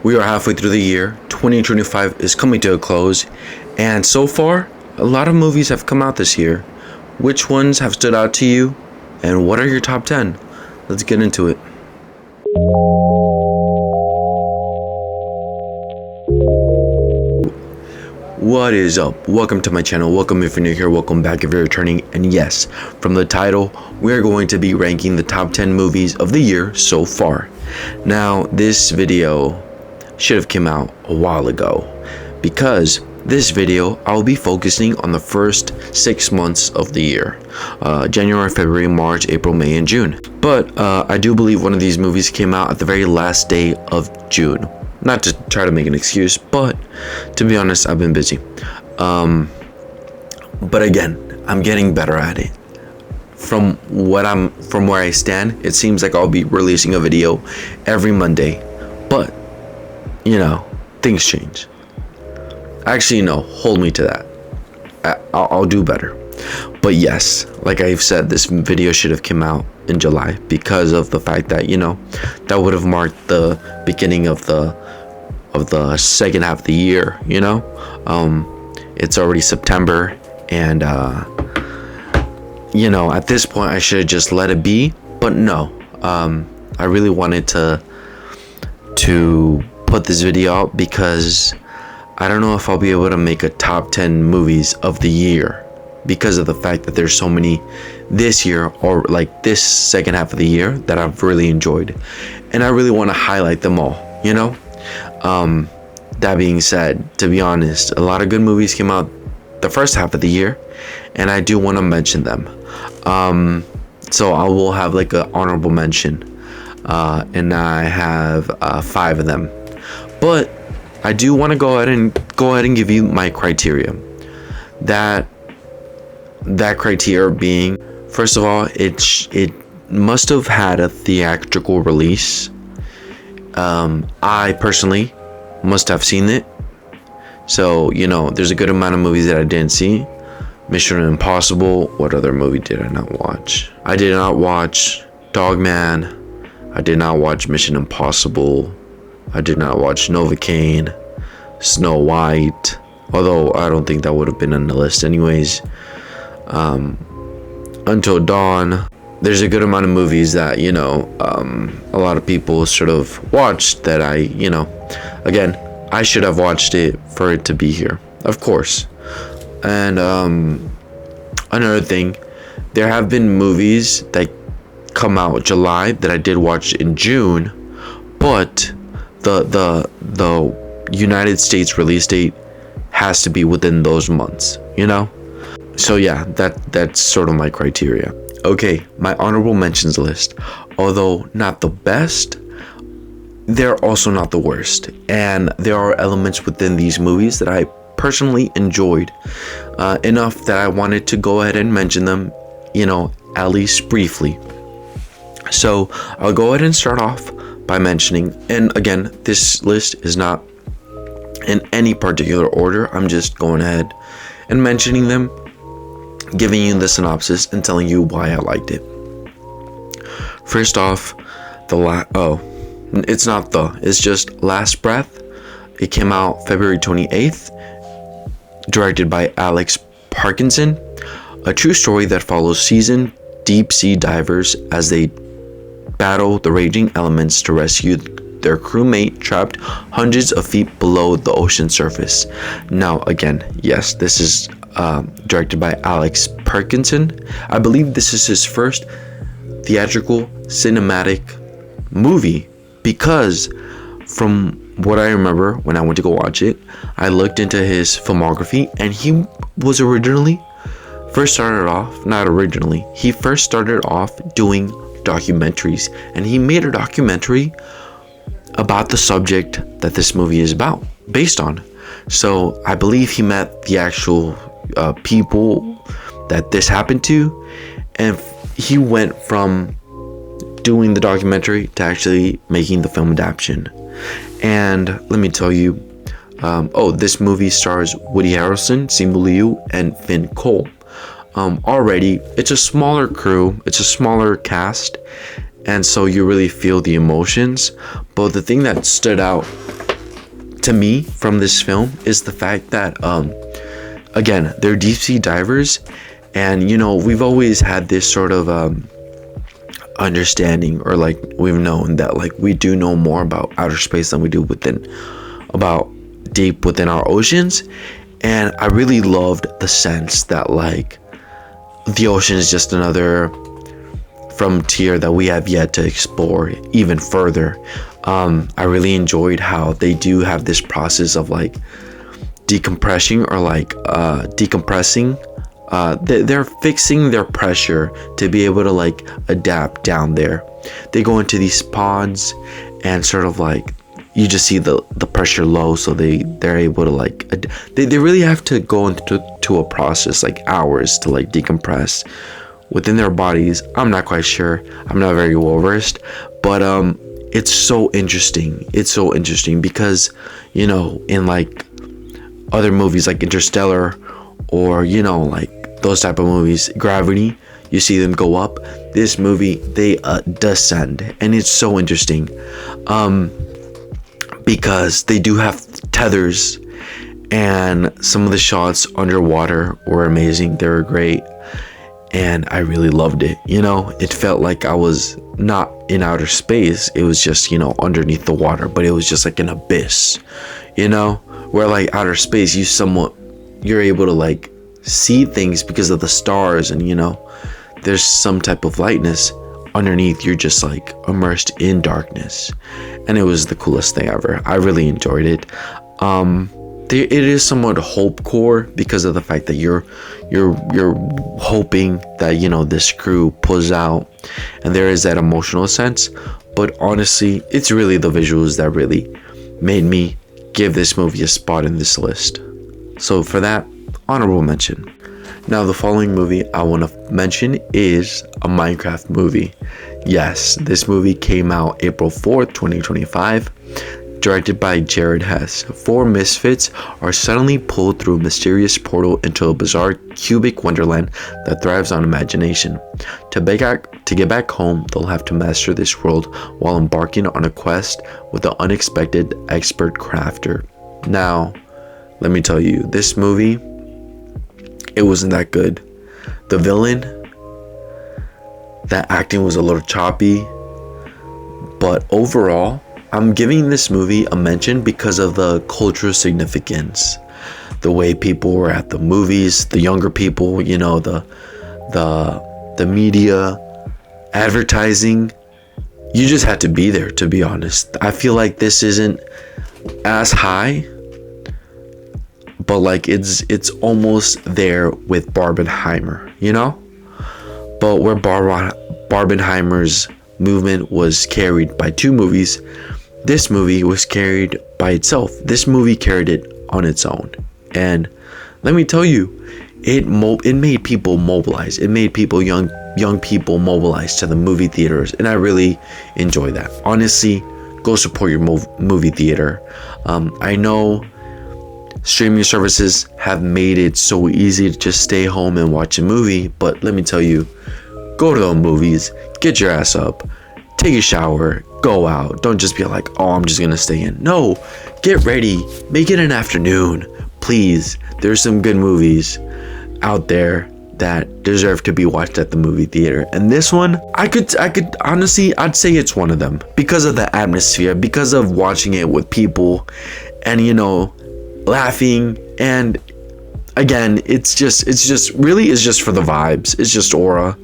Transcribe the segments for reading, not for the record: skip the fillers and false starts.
We are halfway through the year. 2025 is coming to a close, and so far, a lot of movies have come out this year. Which ones have stood out to you, and what are your top 10? Let's get into it. What is up? Welcome to my channel. Welcome if you're new here. Welcome back if you're returning. And yes, from the title, we're going to be ranking the top 10 movies of the year so far. Now, this video should have come out a while ago because this video I'll be focusing on the first 6 months of the year, January, February, March, April, May, and June. But I do believe one of these movies came out at the very last day of June. Not to try to make an excuse, but to be honest, I've been busy. But again, I'm getting better at it. From where I stand, it seems like I'll be releasing a video every Monday. But you know, things change. Actually, no, hold me to that. I'll do better. But yes, like I've said, this video should have come out in July because of the fact that, you know, that would have marked the beginning of the second half of the year, you know. It's already September, and you know, at this point I should have just let it be, but no. I really wanted to put this video out because I don't know if I'll be able to make a top 10 movies of the year because of the fact that there's so many this year, or like this second half of the year, that I've really enjoyed, and I really want to highlight them all, you know. That being said, to be honest, a lot of good movies came out the first half of the year, and I do want to mention them. So I will have like an honorable mention, and I have 5 of them. But I do want to go ahead and give you my criteria. That criteria being, first of all, it must have had a theatrical release. I personally must have seen it. So, you know, there's a good amount of movies that I didn't see. Mission Impossible. What other movie did I not watch? I did not watch Dogman. I did not watch Mission Impossible. I did not watch Novocaine, Snow White, although I don't think that would have been on the list anyways. Until Dawn. There's a good amount of movies that, you know, a lot of people sort of watched that I, you know, again, I should have watched it for it to be here, of course. And another thing, there have been movies that come out July that I did watch in June, but the United States release date has to be within those months, you know. So yeah, that's sort of my criteria. Okay, my honorable mentions list. Although not the best, they're also not the worst. And there are elements within these movies that I personally enjoyed enough that I wanted to go ahead and mention them, you know, at least briefly. So I'll go ahead and start off by mentioning, and again, this list is not in any particular order. I'm just going ahead and mentioning them, giving you the synopsis and telling you why I liked it. First off, it's just Last Breath. It came out February 28th, directed by Alex Parkinson. A true story that follows seasoned deep sea divers as they battle the raging elements to rescue their crewmate trapped hundreds of feet below the ocean surface. Now, again, yes, this is directed by Alex Parkinson. I believe this is his first theatrical cinematic movie, because from what I remember when I went to go watch it, I looked into his filmography, and he first started off doing documentaries, and he made a documentary about the subject that this movie is based on. So I believe he met the actual people that this happened to, and he went from doing the documentary to actually making the film adaptation. And let me tell you, this movie stars Woody Harrelson, Simu Liu, and Finn Cole. Already, it's a smaller crew, it's a smaller cast, and so you really feel the emotions. But the thing that stood out to me from this film is the fact that again, they're deep sea divers, and you know, we've always had this sort of understanding, or like we've known that like we do know more about outer space than we do about deep within our oceans. And I really loved the sense that like the ocean is just another frontier that we have yet to explore even further. I really enjoyed how they do have this process of like decompressing, or like decompressing. They're fixing their pressure to be able to like adapt down there. They go into these pods, and sort of like you just see the pressure low, so they're able to like they really have to go into a process like hours to like decompress within their bodies. I'm not quite sure, I'm not very well versed, but it's so interesting. It's so interesting because, you know, in like other movies like Interstellar, or you know, like those type of movies, Gravity, you see them go up. This movie, they descend, and it's so interesting because they do have tethers, and some of the shots underwater were amazing. They were great, and I really loved it. You know, it felt like I was not in outer space. It was just, you know, underneath the water, but it was just like an abyss, you know, where like outer space, you're able to like see things because of the stars, and you know, there's some type of lightness. Underneath, you're just like immersed in darkness, and it was the coolest thing ever. I really enjoyed it. It is somewhat hopecore because of the fact that you're hoping that, you know, this crew pulls out, and there is that emotional sense. But honestly, it's really the visuals that really made me give this movie a spot in this list. So for that, honorable mention. Now, the following movie I want to mention is a Minecraft movie. Yes, this movie came out April 4th, 2025, directed by Jared Hess. Four misfits are suddenly pulled through a mysterious portal into a bizarre cubic wonderland that thrives on imagination. To get back home, they'll have to master this world while embarking on a quest with the unexpected expert crafter. Now, let me tell you, this movie, it wasn't that good. The villain, that acting was a little choppy, but overall, I'm giving this movie a mention because of the cultural significance. The way people were at the movies, the younger people, you know, the media, advertising. You just had to be there, to be honest. I feel like this isn't as high, but like it's almost there with Barbenheimer, you know? But where Barbenheimer's movement was carried by two movies, this movie was carried by itself. This movie carried it on its own. And let me tell you, it made people mobilize. It made people, young people, mobilize to the movie theaters, and I really enjoy that. Honestly, go support your movie theater. I know streaming services have made it so easy to just stay home and watch a movie, but let me tell you, go to the movies, get your ass up, take a shower, go out. Don't just be like, oh, I'm just gonna stay in. No, get ready, make it an afternoon, please. There's some good movies out there that deserve to be watched at the movie theater, and this one, I could honestly, I'd say it's one of them because of the atmosphere, because of watching it with people, and you know, laughing. And again, it's just really is just for the vibes. It's just aura.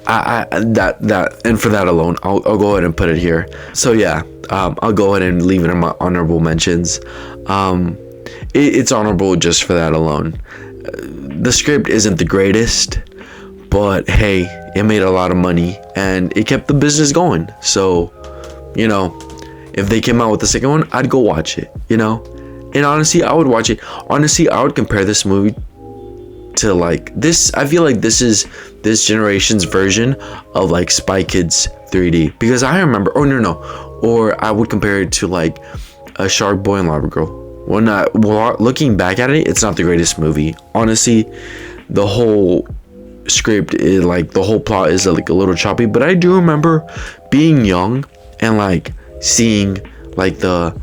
That and for that alone, I'll go ahead and put it here. So yeah, I'll go ahead and leave it in my honorable mentions. It's honorable just for that alone. The script isn't the greatest, but hey, it made a lot of money and it kept the business going. So, you know, if they came out with the second one, I'd go watch it, you know? And honestly, I would watch it. Honestly, I would compare this movie to like this. I feel like this is this generation's version of like Spy Kids 3D. Because I remember, or I would compare it to like a Shark Boy and Lava Girl. Looking back at it, it's not the greatest movie. Honestly, the whole script is like, the whole plot is like a little choppy. But I do remember being young and like seeing like the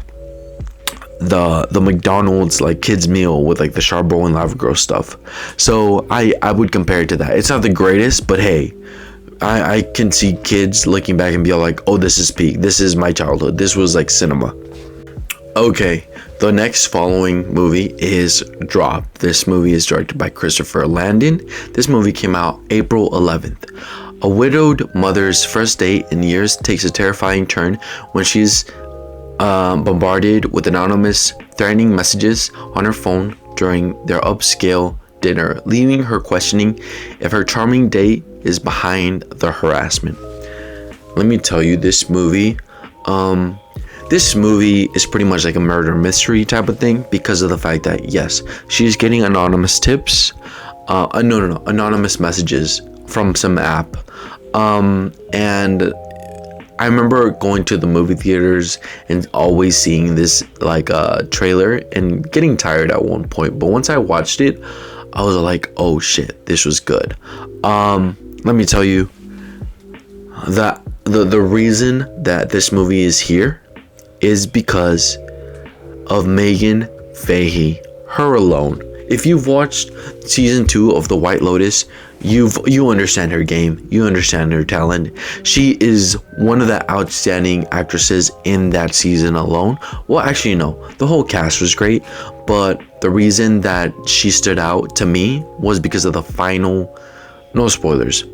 McDonald's like kids meal with like the Charbot and Lava Girl stuff. So I would compare it to that. It's not the greatest, but hey, I can see kids looking back and be like, oh, this is peak. This is my childhood. This was like cinema. Okay, the next following movie is Drop. This movie is directed by Christopher Landon. This movie came out April 11th. A widowed mother's first date in years takes a terrifying turn when she's bombarded with anonymous, threatening messages on her phone during their upscale dinner, leaving her questioning if her charming date is behind the harassment. Let me tell you, this movie is pretty much like a murder mystery type of thing, because of the fact that yes, she's getting anonymous tips, anonymous messages from some app, and I remember going to the movie theaters and always seeing this like trailer and getting tired at one point, but once I watched it, I was like, oh shit, this was good. Let me tell you that the reason that this movie is here is because of Megan Fahey, her alone. If you've watched season 2 of The White Lotus, you understand her game, you understand her talent. She is one of the outstanding actresses in that season alone. Well, actually no, the whole cast was great, but the reason that she stood out to me was because of the final, no spoilers.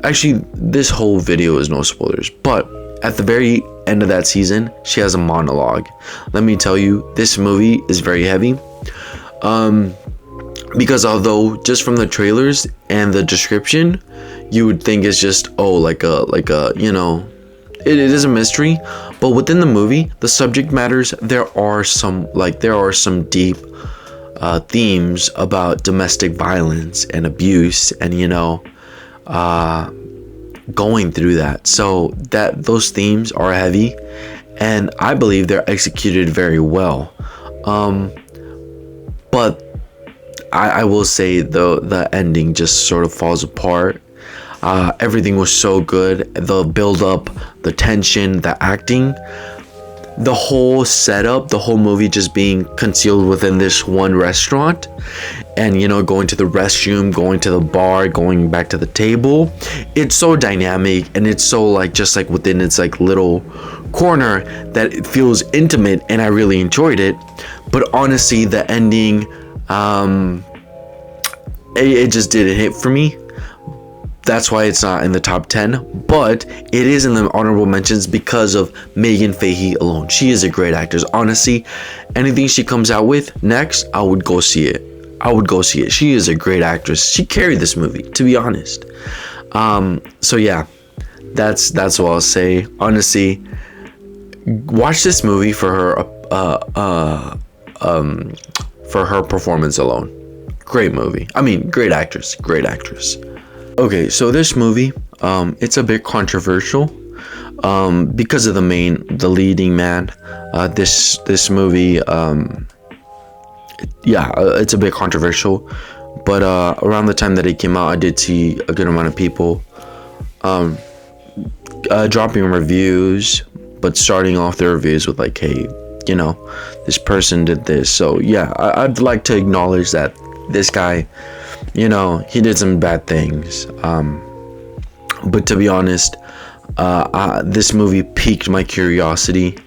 Actually, this whole video is no spoilers, but at the very end of that season, she has a monologue. Let me tell you, this movie is very heavy. Because although just from the trailers and the description, you would think it's just, oh, like a you know, it is a mystery, but within the movie, the subject matters, there are some deep themes about domestic violence and abuse, and you know, going through that. So that those themes are heavy, and I believe they're executed very well. But I will say the ending just sort of falls apart. Everything was so good. The build up, the tension, the acting, the whole setup, the whole movie just being concealed within this one restaurant, and you know, going to the restroom, going to the bar, going back to the table. It's so dynamic, and it's so like just like within its like little corner that it feels intimate, and I really enjoyed it. But honestly, the ending, it just didn't hit for me. That's why it's not in the top 10, but it is in the honorable mentions because of Megan Fahey alone. She is a great actress. Honestly, anything she comes out with next, I would go see it. She is a great actress. She carried this movie, to be honest. So yeah, that's what I'll say. Honestly, watch this movie for her performance alone. Great movie. I mean, great actress. Okay, so this movie, it's a bit controversial, because of the leading man. This movie, it's a bit controversial, but around the time that it came out, I did see a good amount of people dropping reviews, but starting off their reviews with like, hey, you know, this person did this. So yeah, I'd like to acknowledge that this guy, you know, he did some bad things, but to be honest, this movie piqued my curiosity,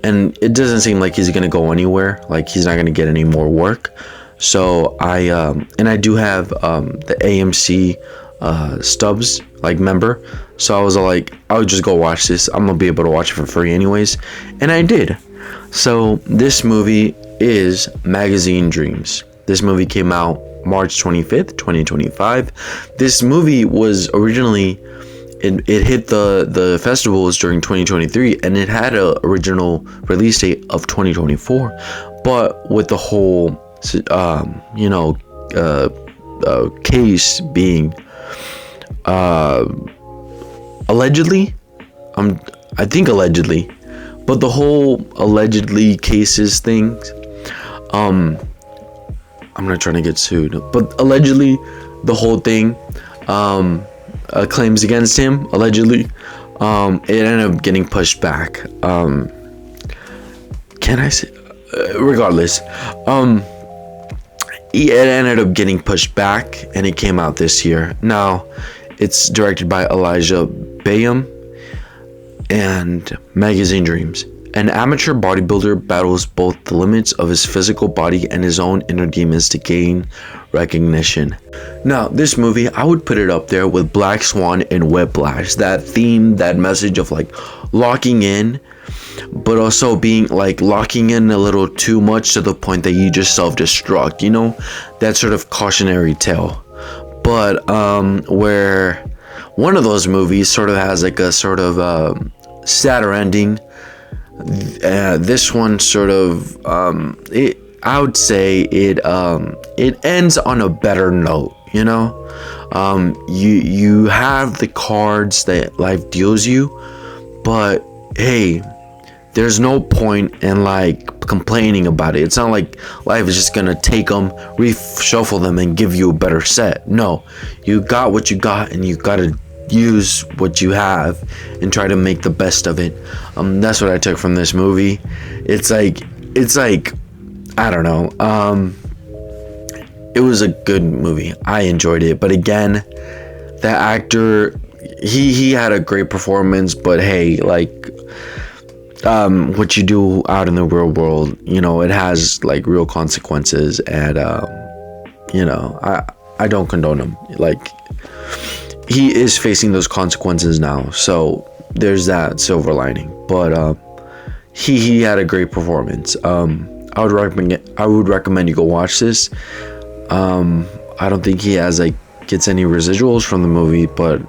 and it doesn't seem like he's gonna go anywhere. Like, he's not gonna get any more work. So I do have the AMC Stubs like member, so I was like, I would just go watch this. I'm gonna be able to watch it for free anyways, and I did. So this movie is Magazine Dreams. This movie came out March 25th, 2025. This movie was originally, it hit the festivals during 2023, and it had a original release date of 2024. But with the whole, case being allegedly, I think allegedly, but the whole allegedly cases things, I'm not trying to get sued, but allegedly the whole thing, claims against him, allegedly, it ended up getting pushed back. can I say, regardless, it ended up getting pushed back and it came out this year. Now, it's directed by Elijah Bayham and Magazine Dreams. An amateur bodybuilder battles both the limits of his physical body and his own inner demons to gain recognition. Now, this movie, I would put it up there with Black Swan and Whiplash. That theme, that message of like locking in, but also being like locking in a little too much to the point that you just self-destruct, you know, that sort of cautionary tale. But where one of those movies sort of has like a sort of sadder ending. This one sort of I would say it ends on a better note, you know. You have the cards that life deals you, but hey, there's no point in like complaining about it. It's not like life is just gonna take them, reshuffle them, and give you a better set. No, you got what you got, and you gotta use what you have and try to make the best of it. That's what I took from this movie. It's like I don't know. It was a good movie. I enjoyed it, but again, the actor, he had a great performance. But hey, like what you do out in the real world, you know, it has like real consequences, and you know, I don't condone him. Like, he is facing those consequences now, so there's that silver lining. But he had a great performance. I would recommend you go watch this. I don't think he gets any residuals from the movie, but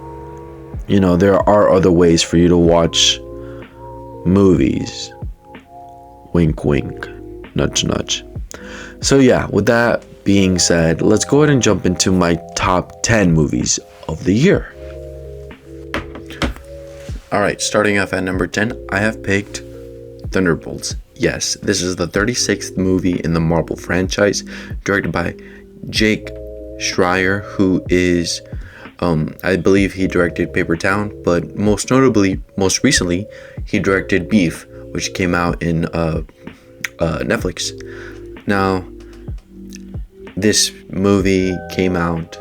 you know, there are other ways for you to watch movies. Wink wink, nudge nudge. So yeah, with that being said, let's go ahead and jump into my top 10 movies of the year. Alright, starting off at number 10, I have picked Thunderbolts. Yes, this is the 36th movie in the Marvel franchise, directed by Jake Schreier, who is, I believe he directed Paper Town, but most recently, he directed Beef, which came out in Netflix. Now, this movie came out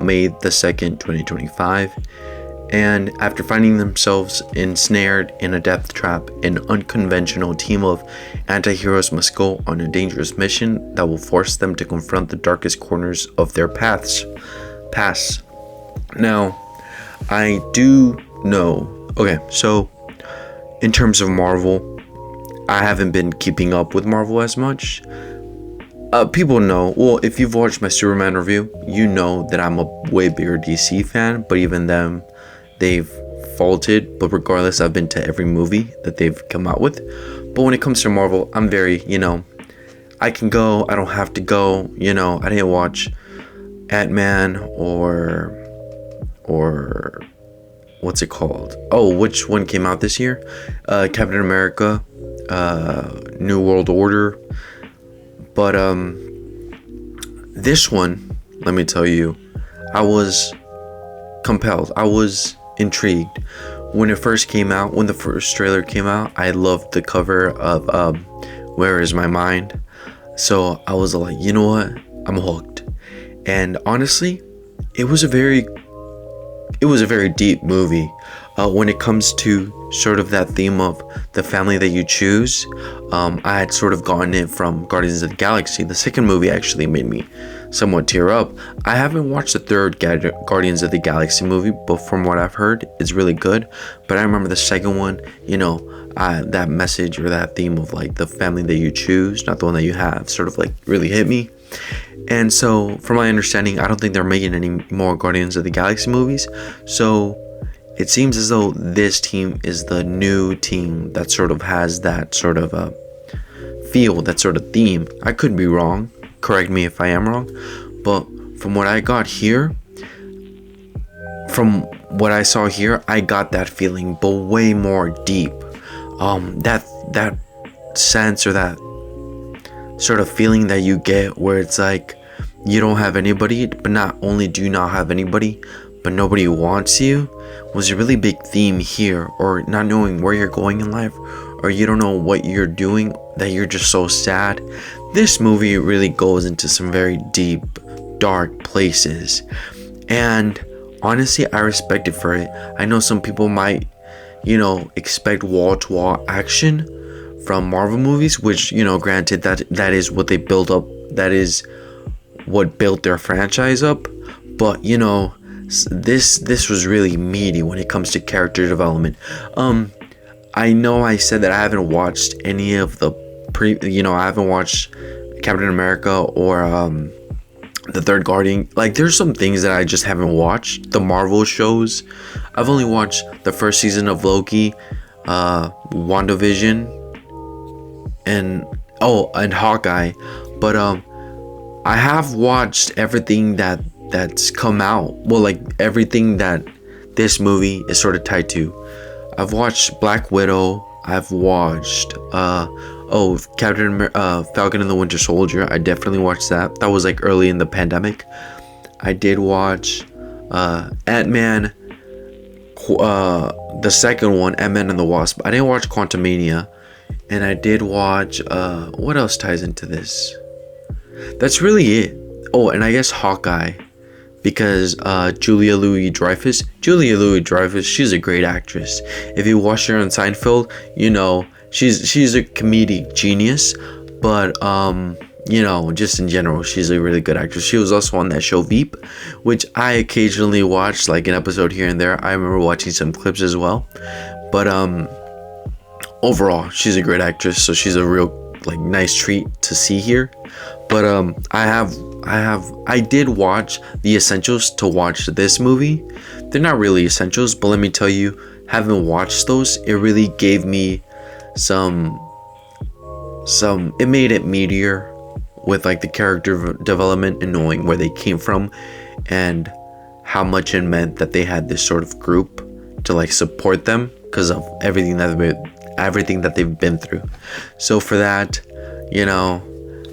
May the 2nd, 2025, and after finding themselves ensnared in a death trap, an unconventional team of anti-heroes must go on a dangerous mission that will force them to confront the darkest corners of their past. Now, I do know, okay, so in terms of Marvel, I haven't been keeping up with Marvel as much. People know, well, if you've watched my Superman review, you know that I'm a way bigger DC fan, but even them, they've faulted. But regardless, I've been to every movie that they've come out with. But when it comes to Marvel, I'm very, you know, I can go, I don't have to go, you know. I didn't watch Ant-Man or what's it called? Oh, which one came out this year? Captain America, New World Order. But this one, let me tell you, I was compelled. I was intrigued. When it first came out, when the first trailer came out, I loved the cover of Where Is My Mind? So I was like, you know what? I'm hooked. And honestly, it was a very deep movie. When it comes to sort of that theme of the family that you choose, I had sort of gotten it from Guardians of the Galaxy. The second movie actually made me somewhat tear up. I haven't watched the third Guardians of the Galaxy movie, but from what I've heard, it's really good. But I remember the second one, you know, that message or that theme of like the family that you choose, not the one that you have, sort of like really hit me. And so, from my understanding, I don't think they're making any more Guardians of the Galaxy movies. So it seems as though this team is the new team that sort of has that sort of feel, that sort of theme. I could be wrong. Correct me if I am wrong. But from what I got here, from what I saw here, I got that feeling, but way more deep. That sense or that sort of feeling that you get where it's like you don't have anybody, but not only do you not have anybody, but nobody wants you, was a really big theme here. Or not knowing where you're going in life, or you don't know what you're doing, that you're just so sad, this movie really goes into some very deep, dark places. And honestly, I respect it for it. I know some people might, expect wall-to-wall action from Marvel movies, which, granted, that is what they build up. That is what built their franchise up. But, this was really meaty when it comes to character development. I know I said that I haven't watched any of the I haven't watched Captain America or the Third Guardian. Like, there's some things that I just haven't watched. The Marvel shows, I've only watched the first season of Loki, WandaVision, and Hawkeye. But I have watched everything that's come out. Well, like everything that this movie is sort of tied to. I've watched Black Widow. I've watched Falcon and the Winter Soldier. I definitely watched that. That was like early in the pandemic. I did watch Ant-Man, the second one, Ant-Man and the Wasp. I didn't watch Quantumania, and I did watch what else ties into this? That's really it. Oh, and I guess Hawkeye, because Julia Louis-Dreyfus, she's a great actress. If you watch her on Seinfeld, she's a comedic genius. But just in general, she's a really good actress. She was also on that show Veep, which I occasionally watch, like an episode here and there. I remember watching some clips as well. But overall, she's a great actress, so she's a real nice treat to see here. But I did watch the essentials to watch this movie. They're not really essentials, but let me tell you, having watched those, it really gave me it made it meatier with the character development and knowing where they came from and how much it meant that they had this sort of group to support them because of everything that they've been through. So for that,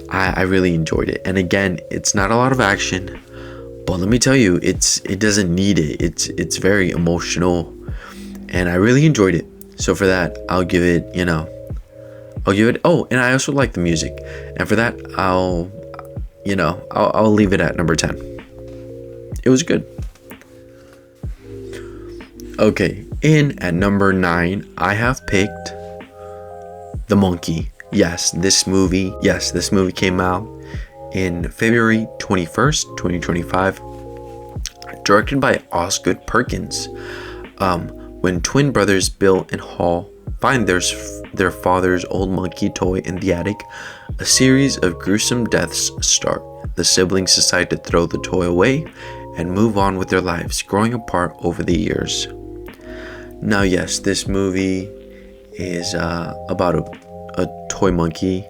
I really enjoyed it. And again, it's not a lot of action, but let me tell you, it doesn't need it. It's very emotional, and I really enjoyed it. So for that, I'll give it. Oh, and I also like the music, and for that, I'll leave it at number 10. It was good. Okay, in at number 9, I have picked The Monkey. Yes, this movie came out in February 21st, 2025, directed by Osgood Perkins. When twin brothers Bill and Hall find their father's old monkey toy in the attic, a series of gruesome deaths start. The siblings decide to throw the toy away and move on with their lives, growing apart over the years. Now, yes, this movie is about a toy monkey.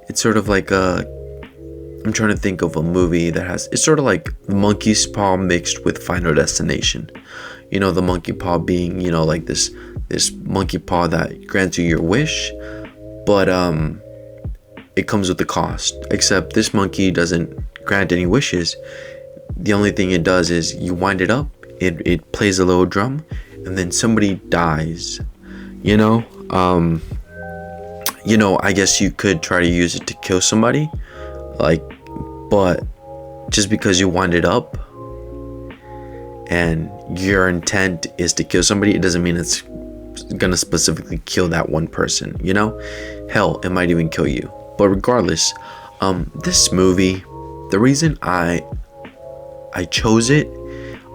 It's sort of like I'm trying to think of a movie that it's sort of like Monkey's Paw mixed with Final Destination. The monkey paw being, this monkey paw that grants you your wish, but it comes with a cost. Except this monkey doesn't grant any wishes. The only thing it does is you wind it up, it plays a little drum, and then somebody dies. I guess you could try to use it to kill somebody, but just because you wind it up and your intent is to kill somebody, it doesn't mean it's gonna specifically kill that one person. Hell, it might even kill you. But regardless, this movie, the reason I chose it,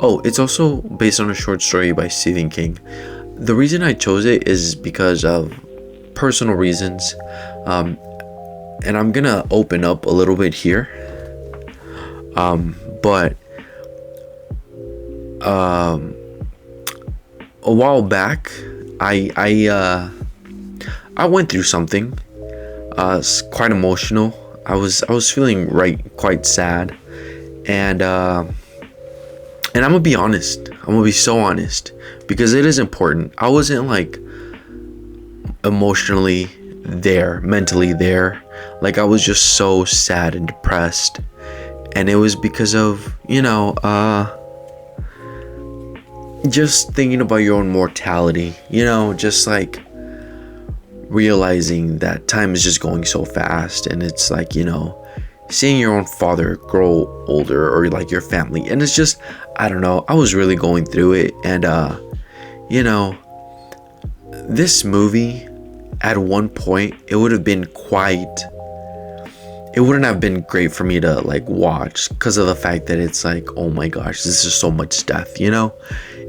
it's also based on a short story by Stephen King. The reason I chose it is because of personal reasons, and I'm gonna open up a little bit here, but a while back I went through something quite emotional. I was feeling quite sad, and I'm gonna be honest. I'm gonna be so honest because it is important. I wasn't emotionally there, mentally there. I was just so sad and depressed, and it was because of just thinking about your own mortality. Just realizing that time is just going so fast, and it's like, seeing your own father grow older, or like your family, and it's just, I don't know, I was really going through it. And this movie, at one point, it wouldn't have been great for me to like watch, because of the fact that it's like, oh my gosh, this is so much death. It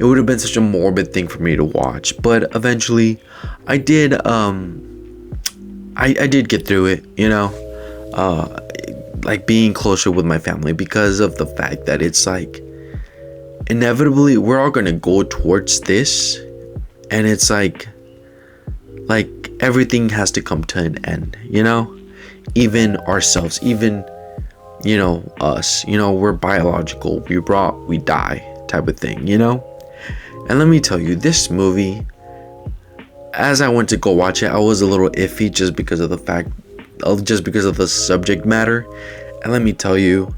would have been such a morbid thing for me to watch, but eventually I did I did get through it, like being closer with my family, because of the fact that it's like, inevitably we're all gonna go towards this, and it's like everything has to come to an end, even ourselves, even us, we're biological, we die type of thing. And let me tell you, this movie, as I went to go watch it, I was a little iffy just because of the subject matter. And let me tell you,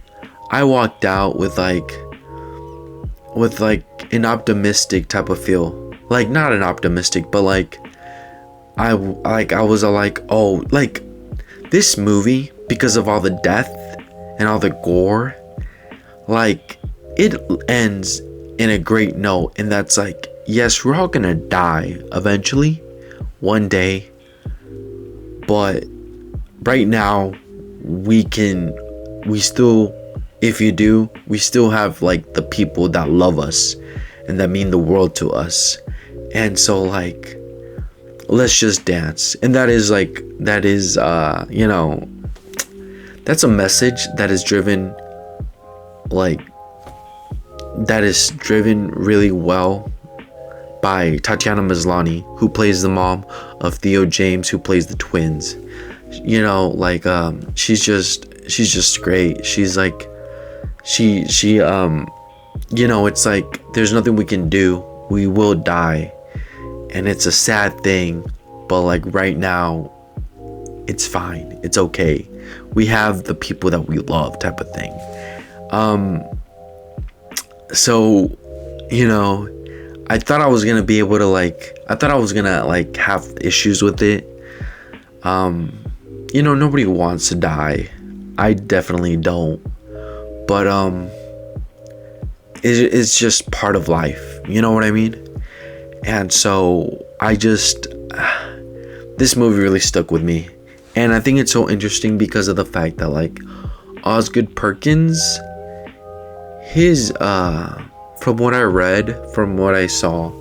I walked out with like an optimistic type of feel. Like, not an optimistic, but like I was like, oh, like this movie, because of all the death and all the gore, like it ends in a great note. And that's like, yes, we're all gonna die eventually, one day, but right now we still have like the people that love us and that mean the world to us. And so like, let's just dance. And that's a message that is driven really well by Tatiana Maslany, who plays the mom of Theo James, who plays the twins. She's just great. She's like, it's like, there's nothing we can do. We will die. And it's a sad thing, but like right now, it's fine. It's okay. We have the people that we love, type of thing. So, I thought I was gonna be able to have issues with it. Nobody wants to die. I definitely don't. But it's just part of life. You know what I mean? And so this movie really stuck with me. And I think it's so interesting because of the fact that like Osgood Perkins, his from what I read, from what I saw,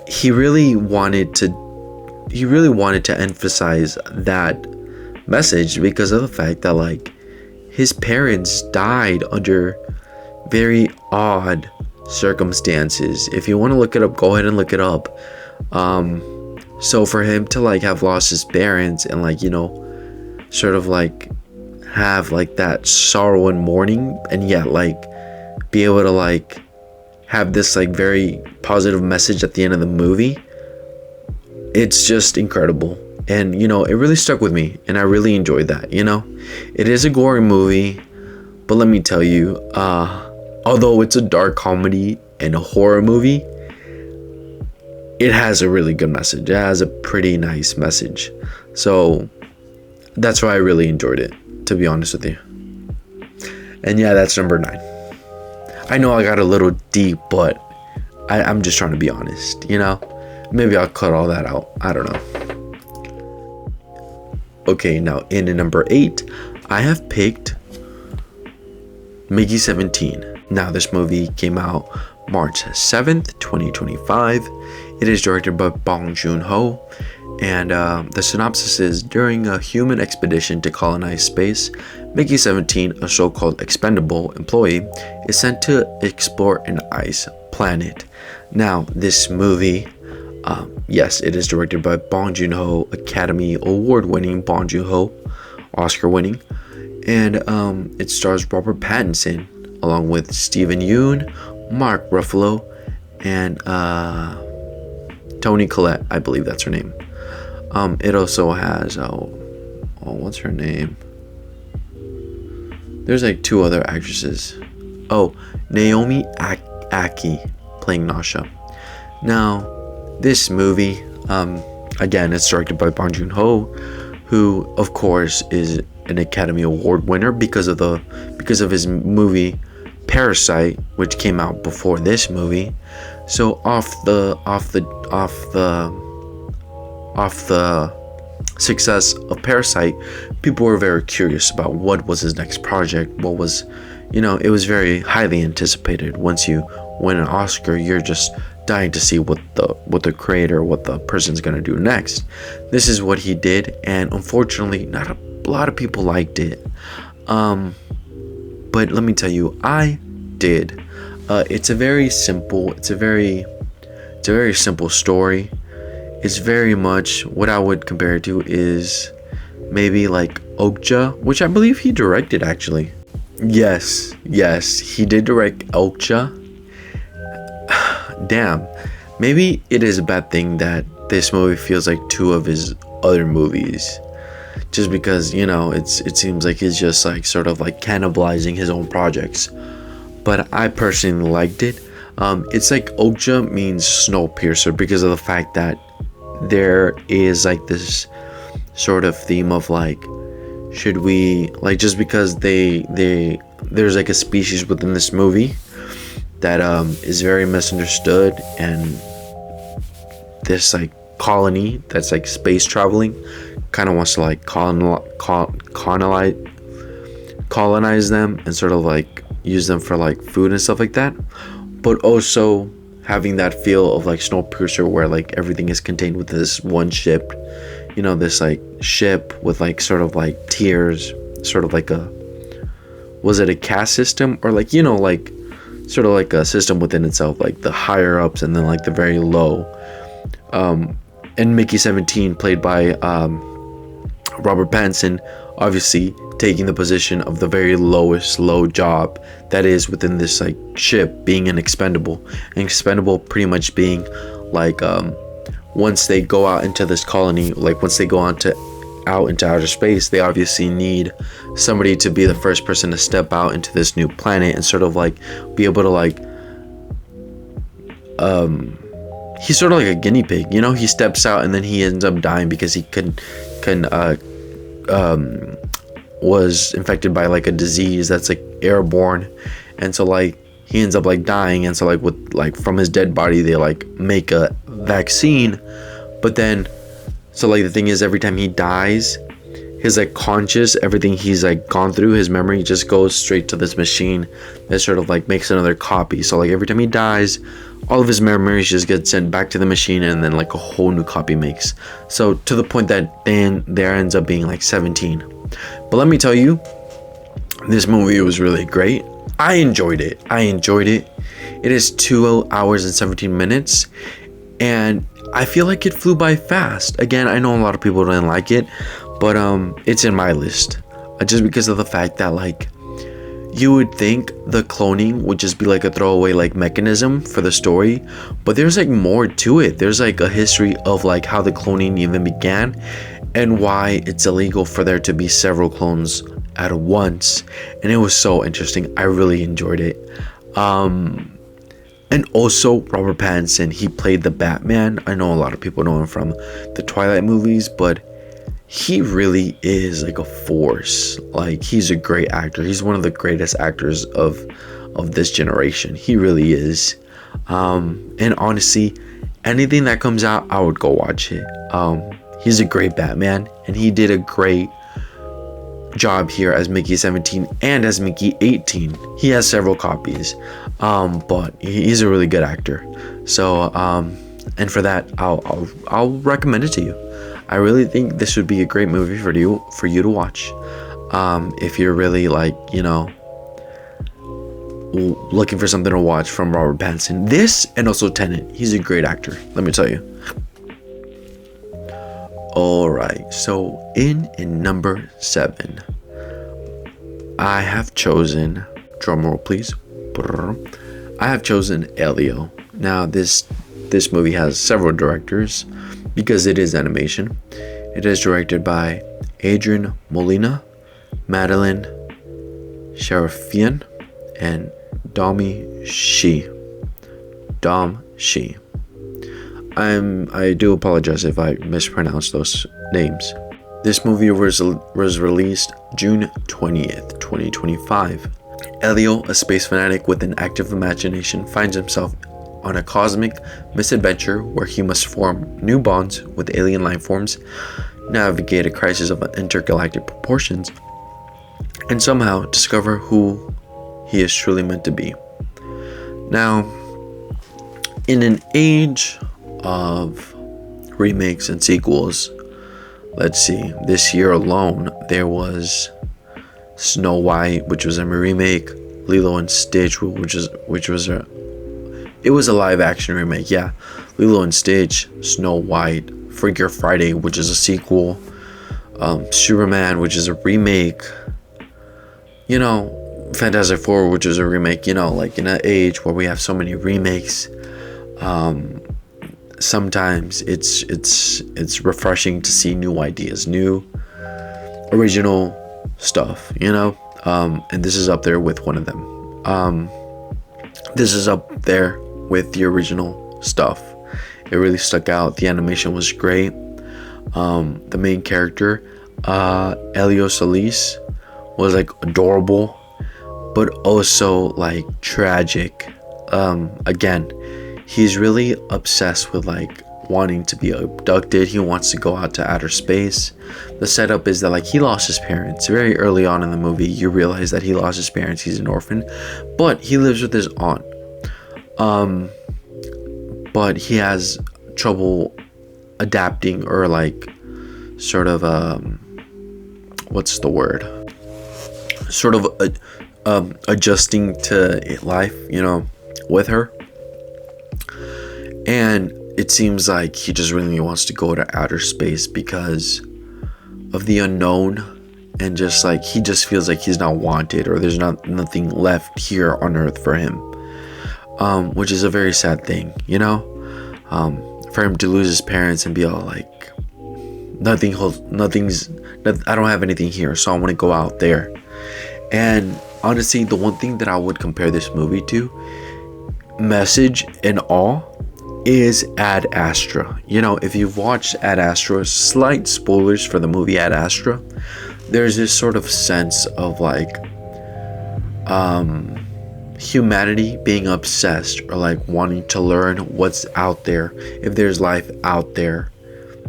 he really wanted to emphasize that message, because of the fact that like his parents died under very odd circumstances. If you want to look it up, go ahead and look it up. So for him to like have lost his parents and like, sort of like have like that sorrow and mourning, and yet like be able to like have this like very positive message at the end of the movie, it's just incredible. And it really stuck with me, and I really enjoyed that. It is a gory movie, but let me tell you, although it's a dark comedy and a horror movie, it has a really good message. It has a pretty nice message. So that's why I really enjoyed it, to be honest with you. And yeah, that's number 9. I know I got a little deep, but I'm just trying to be honest, Maybe I'll cut all that out. I don't know. Okay, now in number 8, I have picked Mickey 17. Now, this movie came out March 7th, 2025. It is directed by Bong Joon-ho, and the synopsis is: during a human expedition to colonize space, Mickey 17, a so-called expendable employee, is sent to explore an ice planet. Now, this movie, yes, it is directed by Bong Joon-ho, Academy Award-winning Bong Joon-ho, Oscar-winning, and it stars Robert Pattinson along with Steven Yeun, Mark Ruffalo, and Toni Collette, I believe that's her name. It also has what's her name? There's like 2 other actresses. Naomi Aki playing Nasha. Now, this movie, Again, it's directed by Bong Joon-ho, who of course is an Academy Award winner because of his movie Parasite, which came out before this movie. So off the success of Parasite, people were very curious about what was his next project. What was, it was very highly anticipated. Once you win an Oscar, you're just dying to see what the creator, what the person's gonna do next. This is what he did, and unfortunately, not a lot of people liked it. But let me tell you, I did. It's a very simple story. It's very much what I would compare it to is maybe like Okja, which I believe he directed actually. Yes, he did direct Okja. Damn, maybe it is a bad thing that this movie feels like two of his other movies, just because it seems like he's just like sort of like cannibalizing his own projects. But I personally liked it. It's like Okja means Snowpiercer because of the fact that there is like this sort of theme of like, should we like, just because there's like a species within this movie that is very misunderstood, and this like colony that's like space traveling kind of wants to like colonize them and sort of like use them for like food and stuff like that, but also having that feel of like Snowpiercer where like everything is contained with this one ship, this like ship with like sort of like tiers, sort of like was it a caste system, or like like sort of like a system within itself, like the higher ups and then like the very low. And Mickey 17, played by Robert Pattinson, obviously taking the position of the very lowest low job that is within this like ship, being an expendable pretty much being like once they go out into this colony, like once they go out into outer space, they obviously need somebody to be the first person to step out into this new planet and sort of like be able to like he's sort of like a guinea pig, he steps out and then he ends up dying because he was infected by like a disease that's like airborne, and so like he ends up like dying, and so like with like from his dead body they like make a vaccine. But then so like the thing is, every time he dies, his like conscious, everything he's like gone through, his memory just goes straight to this machine that sort of like makes another copy. So like every time he dies, all of his memories just get sent back to the machine, and then like a whole new copy makes. So to the point that then there ends up being like 17. But let me tell you, this movie was really great. I enjoyed it. It is 2 hours and 17 minutes, and I feel like it flew by fast. Again, I know a lot of people didn't like it, but it's in my list just because of the fact that like you would think the cloning would just be like a throwaway like mechanism for the story, but there's like more to it. There's like a history of like how the cloning even began and why it's illegal for there to be several clones at once, and it was so interesting. I really enjoyed it. And also Robert Pattinson, he played the Batman. I know a lot of people know him from the Twilight movies, but he really is like a force. Like, he's a great actor. He's one of the greatest actors of this generation. He really is. And honestly, anything that comes out, I would go watch it. He's a great Batman, and he did a great job here as Mickey 17 and as Mickey 18. He has several copies, but he's a really good actor. So and for that, I'll recommend it to you. I really think this would be a great movie for you to watch, if you're really like, looking for something to watch from Robert Pattinson. This, and also Tenet. He's a great actor, let me tell you. Alright, so in number 7, I have chosen, drumroll please, I have chosen Elio. Now this movie has several directors because it is animation. It is directed by Adrian Molina, Madeline Sharafian, and Dom Shi. I do apologize if I mispronounce those names. This movie was released June 20th, 2025. Elio, a space fanatic with an active imagination, finds himself on a cosmic misadventure where he must form new bonds with alien life forms, navigate a crisis of intergalactic proportions, and somehow discover who he is truly meant to be. Now, in an age of remakes and sequels, let's see, this year alone there was Snow White, which was a remake, Lilo and Stitch, which was a live action remake, yeah. Lilo and Stitch, Snow White, Freakier Friday, which is a sequel, Superman, which is a remake, you know, Fantastic Four, which is a remake, you know, like in an age where we have so many remakes, sometimes it's refreshing to see new ideas, new original stuff, you know, and this is up there with one of them. This is up there with the original stuff. It really stuck out. The animation was great. The main character, Elio Solis, was like adorable, but also like tragic. Again, he's really obsessed with like wanting to be abducted. He wants to go out to outer space. The setup is that like he lost his parents very early on in the movie. You realize that he lost his parents. He's an orphan, but he lives with his aunt. But he has trouble adapting, or like sort of what's the word? Sort of adjusting to life, you know, with her. And it seems like he just really wants to go to outer space because of the unknown, and just like he just feels like he's not wanted, or there's nothing left here on Earth for him, which is a very sad thing, you know, for him to lose his parents and be all like, I don't have anything here, so I want to go out there. And honestly, the one thing that I would compare this movie to, message and all, is Ad Astra. You know, if you've watched Ad Astra, slight spoilers for the movie Ad Astra, there's this sort of sense of like humanity being obsessed, or like wanting to learn what's out there. If there's life out there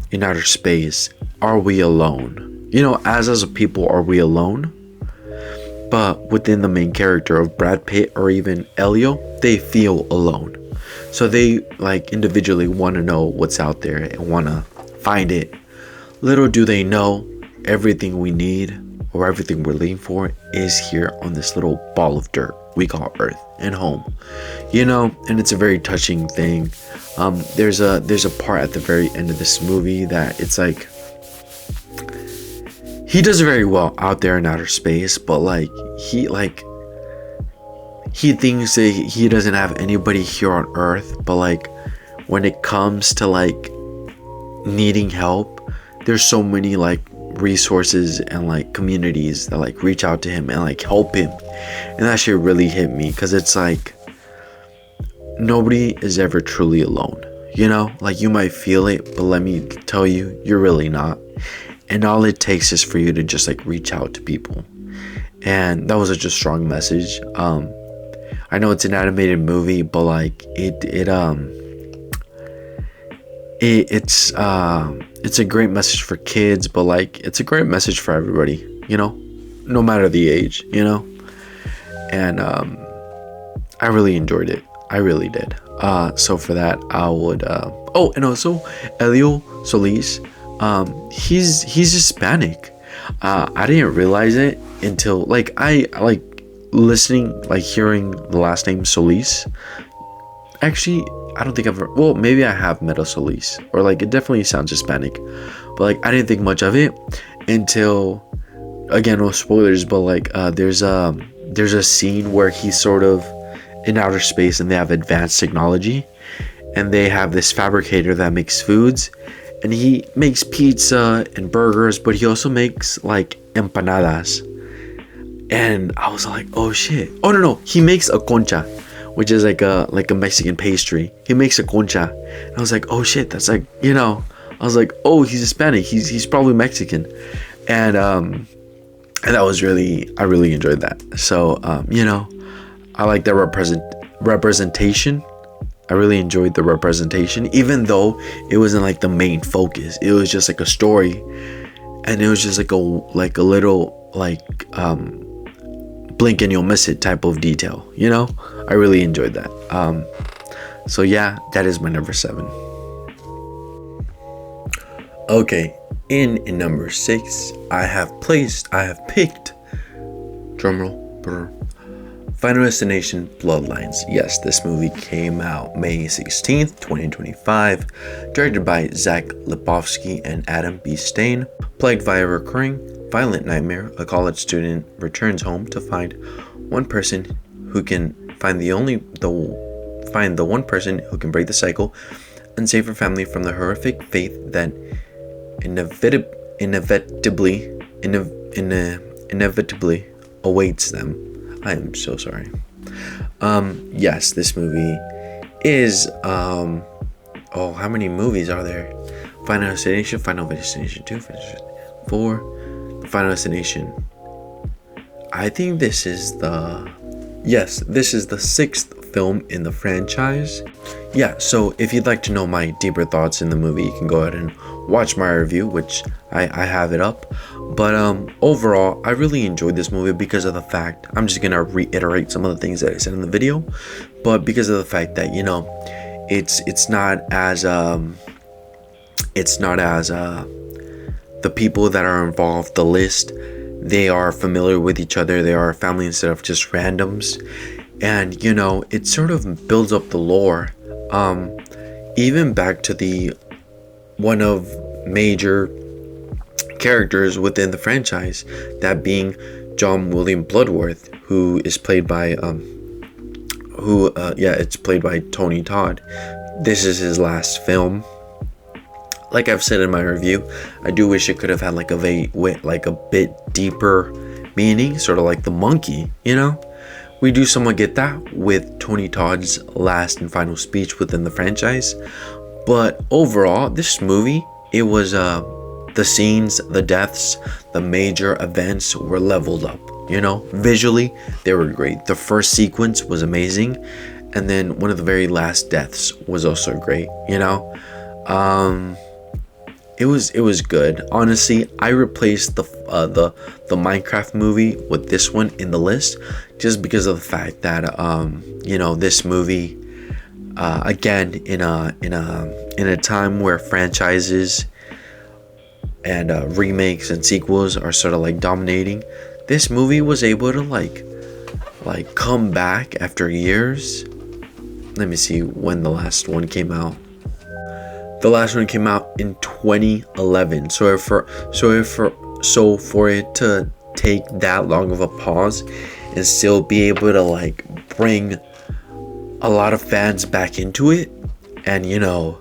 in outer space, are we alone? You know, as a people, are we alone? But within the main character of Brad Pitt, or even Elio, they feel alone. So they like individually want to know what's out there and want to find it. Little do they know, everything we need, or everything we're looking for, is here on this little ball of dirt we call Earth and home. You know, and it's a very touching thing. There's a part at the very end of this movie that it's like, he does very well out there in outer space, but like he thinks that he doesn't have anybody here on Earth, but like when it comes to like needing help, there's so many like resources and like communities that like reach out to him and like help him. And that shit really hit me, because it's like nobody is ever truly alone, you know? Like you might feel it, but let me tell you, you're really not. And all it takes is for you to just like reach out to people. And that was such a strong message. I know it's an animated movie, but like it's a great message for kids, but like it's a great message for everybody, you know, no matter the age, you know. And I really enjoyed it. I really did. So for that, I would and also Elio Solis, he's Hispanic. I didn't realize it until like I like listening, like hearing the last name Solis. Actually, I don't think I've ever, well, maybe I have met a Solis, or like it definitely sounds Hispanic, but like I didn't think much of it until, again, no spoilers, but like there's a scene where he's sort of in outer space and they have advanced technology, and they have this fabricator that makes foods, and he makes pizza and burgers, but he also makes like empanadas. And I was like, oh shit. Oh no, he makes a concha, which is like a Mexican pastry. He makes a concha, and I was like, oh shit, that's like, you know, I was like, oh, he's Hispanic, he's probably Mexican, and that was I really enjoyed that. So you know, I like the representation. I really enjoyed the representation, even though it wasn't like the main focus. It was just like a story, and it was just like a little like blink and you'll miss it type of detail. You know, I really enjoyed that. So yeah, that is my number 7. Okay, in number 6, I have picked, drumroll, brr, Final Destination Bloodlines. Yes, this movie came out May 16th, 2025, directed by Zach Lipovsky and Adam B. Stain. Plagued by a recurring violent nightmare, a college student returns home to find one person who can find the one person who can break the cycle and save her family from the horrific fate that inevitably awaits them. I am so sorry. Yes, this movie is how many movies are there? Final Destination 2, Final Destination 4, Final Destination. I think this is the 6th film in the franchise. Yeah, so if you'd like to know my deeper thoughts in the movie, you can go ahead and watch my review, which I have it up. But overall, I really enjoyed this movie because of the fact, I'm just gonna reiterate some of the things that I said in the video, but because of the fact that, you know, it's not as the people that are involved, the list, they are familiar with each other, they are a family instead of just randoms, and you know, it sort of builds up the lore, even back to the one of major characters within the franchise, that being John William Bloodworth, who is played by it's played by Tony Todd. This is his last film. Like I've said in my review, I do wish it could have had like a bit deeper meaning, sort of like the monkey, you know. We do somewhat get that with Tony Todd's last and final speech within the franchise, but overall, this movie, it was the scenes, the deaths, the major events were leveled up. You know, visually they were great. The first sequence was amazing, and then one of the very last deaths was also great. You know, it was good. Honestly, I replaced the Minecraft movie with this one in the list just because of the fact that you know, this movie again in a time where franchises and remakes and sequels are sort of like dominating, this movie was able to like come back after years. Let me see when the last one came out. The last one came out in 2011. So for it to take that long of a pause and still be able to like bring a lot of fans back into it, and you know,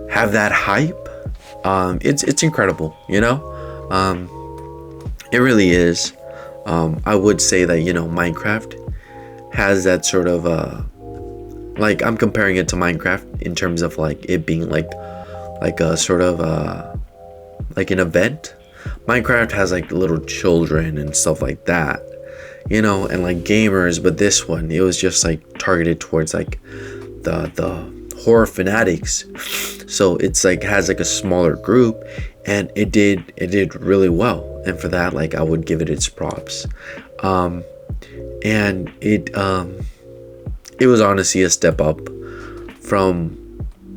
have that hype, it's incredible, you know. It really is. I would say that, you know, Minecraft has that sort of like, I'm comparing it to Minecraft in terms of like it being like a sort of like an event. Minecraft has like little children and stuff like that, you know, and like gamers, but this one, it was just like targeted towards like the horror fanatics. So it's like has like a smaller group, and it did really well, and for that, like, I would give it its props. And it was honestly a step up from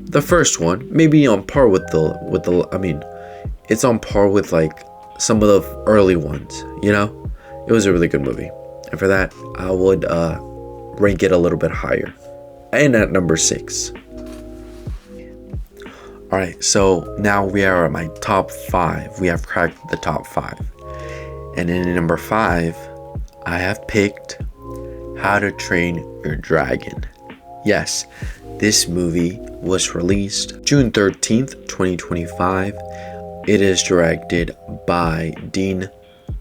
the first one, maybe on par with the I mean, it's on par with like some of the early ones, you know. It was a really good movie, and for that, I would rank it a little bit higher, and at number 6. All right, so now we are at my top 5. We have cracked the top 5, and in number 5, I have picked How to Train Your Dragon. Yes, this movie was released June 13th, 2025. It is directed by Dean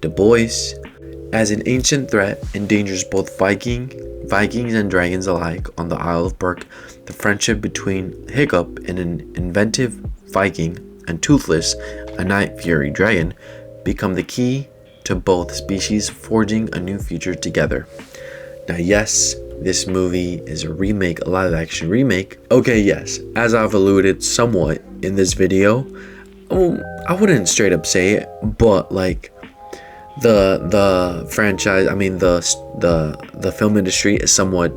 Du Bois, as an ancient threat endangers both Vikings and dragons alike on the Isle of Berk. The friendship between Hiccup and an inventive Viking and Toothless, a night fury dragon, become the key to both species forging a new future together. Now, yes, this movie is a remake, a live action remake. Okay, yes, as I've alluded somewhat in this video, I wouldn't straight up say it, but like the franchise, I mean the film industry is somewhat,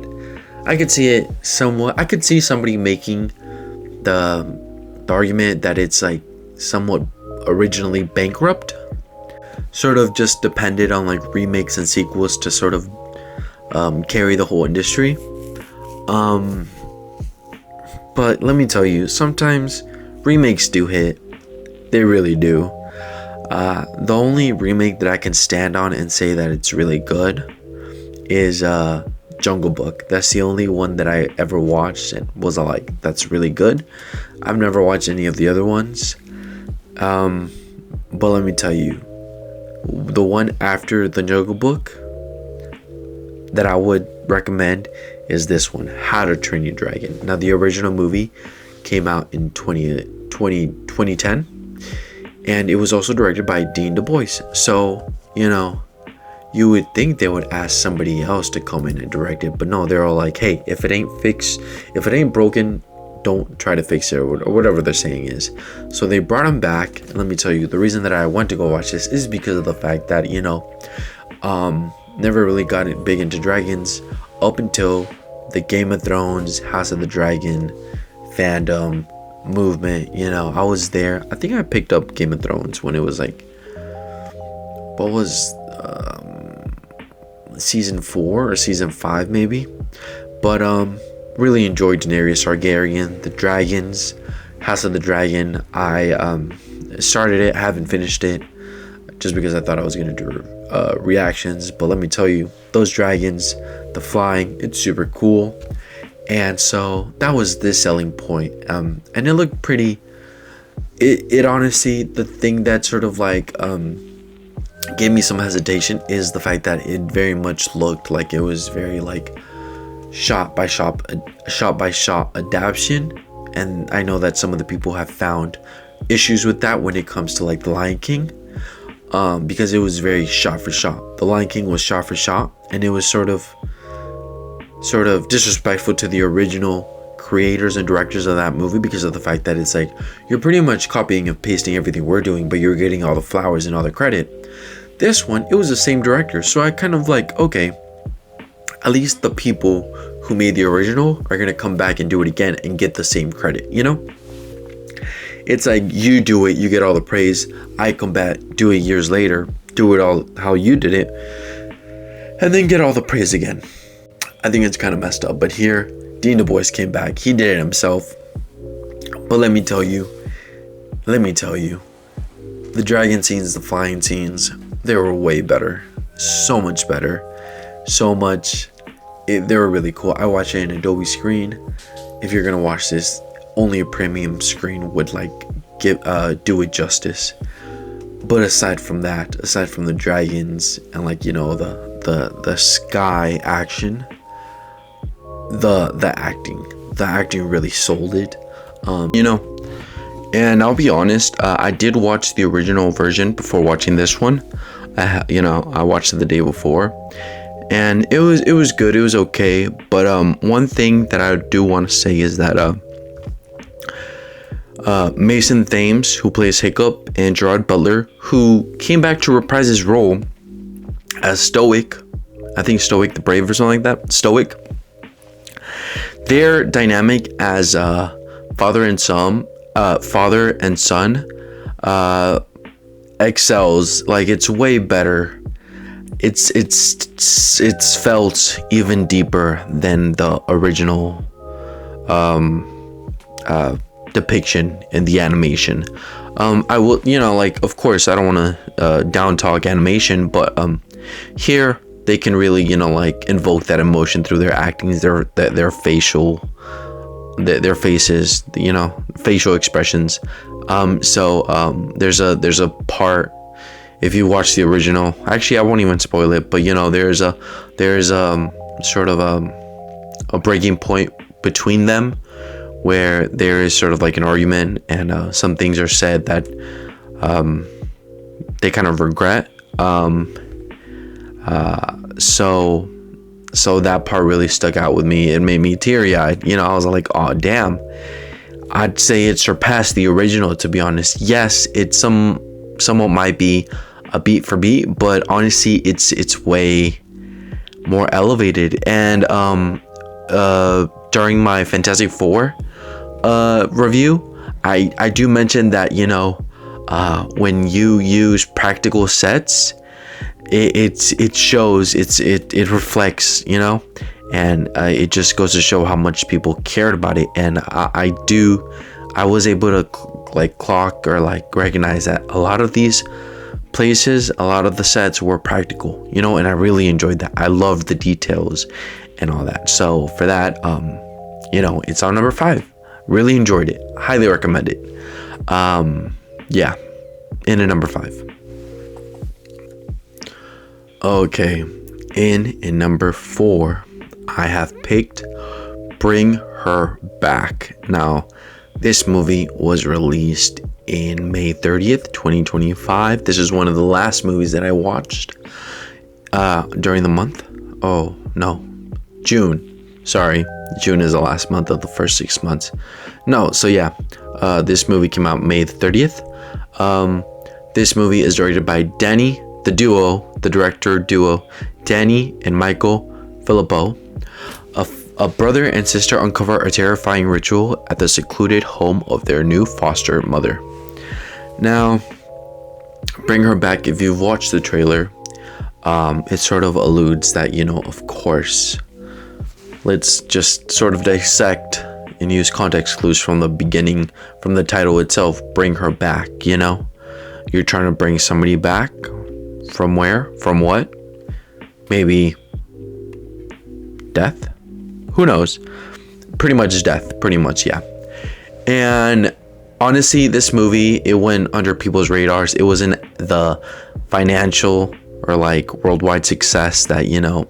I could see it somewhat, I could see somebody making the argument that it's like somewhat originally bankrupt, sort of just depended on like remakes and sequels to sort of carry the whole industry. But let me tell you, sometimes remakes do hit. They really do. The only remake that I can stand on and say that it's really good is Jungle Book. That's the only one that I ever watched and was like, that's really good. I've never watched any of the other ones. But let me tell you, the one after the Jungle Book that I would recommend is this one, How to Train Your Dragon. Now, the original movie came out in 2010, and it was also directed by Dean Du Bois. So, you know, you would think they would ask somebody else to come in and direct it, but no, they're all like, hey, if it ain't broken, don't try to fix it, or whatever their saying is. So they brought him back, and let me tell you, the reason that I went to go watch this is because of the fact that, you know, never really got big into dragons up until the Game of Thrones, House of the Dragon fandom movement. You know, I was there. I think I picked up Game of Thrones when it was like, what was season 4 or season 5 maybe. But really enjoyed Daenerys Targaryen, the dragons, House of the Dragon. I started it, haven't finished it, just because I thought I was gonna do reactions. But let me tell you, those dragons, the flying, it's super cool. And so that was this selling point. And it looked pretty. It honestly, the thing that sort of like gave me some hesitation is the fact that it very much looked like it was very like shot by shot adaptation. And I know that some of the people have found issues with that when it comes to like The Lion King, because it was very shot for shot. The Lion King was shot for shot, and it was sort of disrespectful to the original creators and directors of that movie, because of the fact that it's like, you're pretty much copying and pasting everything we're doing, but you're getting all the flowers and all the credit. This one, it was the same director, so I kind of like, okay, at least the people who made the original are gonna come back and do it again and get the same credit, you know? It's like, you do it, you get all the praise. I come back, do it years later, do it all how you did it, and then get all the praise again. I think it's kind of messed up. But here, Dean Du Bois came back. He did it himself. But let me tell you, the dragon scenes, the flying scenes, they were way better. So much better. So much. They were really cool. I watched it in Adobe screen. If you're gonna watch this, only a premium screen would like do it justice. But aside from that, aside from the dragons and like, you know, the sky action, the acting really sold it, you know. And I'll be honest, I did watch the original version before watching this one. I watched it the day before, and it was good, it was okay. But one thing that I do want to say is that Mason Thames, who plays Hiccup, and Gerard Butler, who came back to reprise his role as Stoic, I think Stoic the Brave or something like that, Stoic. Their dynamic as father and son excels. Like, it's way better. It's felt even deeper than the original depiction in the animation. I will, you know, like, of course I don't want to down talk animation, but here they can really, you know, like, invoke that emotion through their acting, their facial, their faces, you know, facial expressions. So there's a part if you watch the original, actually I won't even spoil it, but you know, there's sort of a breaking point between them where there is sort of like an argument, and some things are said that they kind of regret. So that part really stuck out with me. It made me teary-eyed. You know, I was like, oh damn. I'd say it surpassed the original, to be honest. Yes, it somewhat might be a beat for beat, but honestly it's way more elevated. And during my Fantastic Four review, I do mention that, you know, when you use practical sets, it shows, it reflects, you know, and it just goes to show how much people cared about it. And I was able to like clock or like recognize that a lot of these places, a lot of the sets were practical, you know, and I really enjoyed that. I loved the details and all that. So for that, you know, it's on number 5. Really enjoyed it. Highly recommend it. Yeah, in a number 5. Okay, in number 4, I have picked Bring Her Back. Now, this movie was released in May 30th, 2025. This is one of the last movies that I watched during the month. Oh, no, June. Sorry, June is the last month of the first 6 months. No, so yeah, this movie came out May 30th. This movie is directed by Danny, the director duo, Danny and Michael Filippo. A brother and sister uncover a terrifying ritual at the secluded home of their new foster mother. Now, Bring Her Back, if you've watched the trailer, it sort of alludes that, you know, of course, let's just sort of dissect and use context clues from the beginning, from the title itself, Bring Her Back, you know? You're trying to bring somebody back. From where? From what? Maybe death? Who knows? Pretty much death. Pretty much, yeah. And honestly, this movie, it went under people's radars. It wasn't the financial or like worldwide success that, you know,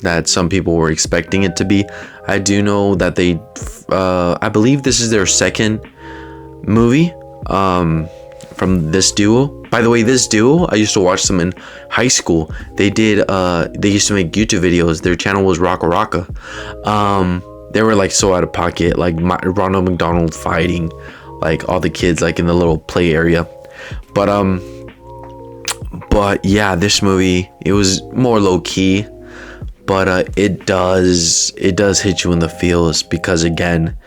that some people were expecting it to be. I do know that they, I believe this is their second movie from this duo. By the way, this duo, I used to watch them in high school. They used to make YouTube videos. Their channel was Rocka Rocka. They were like so out of pocket, like Ronald McDonald fighting like all the kids like in the little play area. But yeah, this movie, it was more low key, but it does hit you in the feels, because again,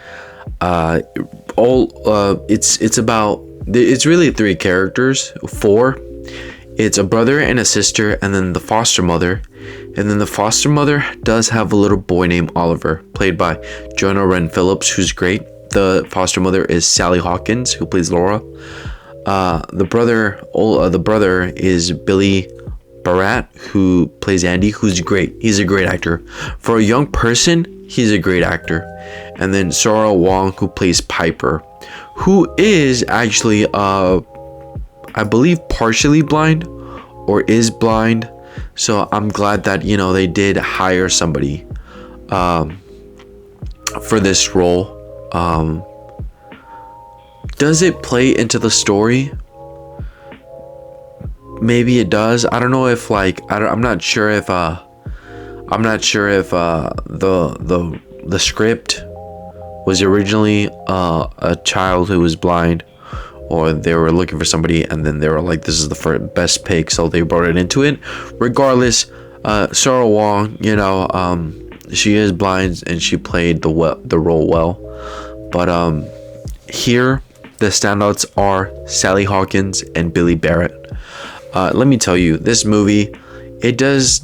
it's really 3 characters, 4. It's a brother and a sister, and then the foster mother. And then the foster mother does have a little boy named Oliver, played by Jonah Wren Phillips, who's great. The foster mother is Sally Hawkins, who plays Laura. The brother is Billy Barat, who plays Andy, who's great. He's a great actor. For a young person, he's a great actor. And then Sora Wong, who plays Piper, who is actually, I believe, partially blind or is blind. So I'm glad that, you know, they did hire somebody for this role. Does it play into the story? Maybe it does. I don't know if like, I'm not sure if the script was originally a child who was blind, or they were looking for somebody and then they were like, this is the best pick, so they brought it into it. Regardless, Sora Wong, you know, she is blind and she played the role well. But here the standouts are Sally Hawkins and Billy Barrett. Let me tell you, this movie, it is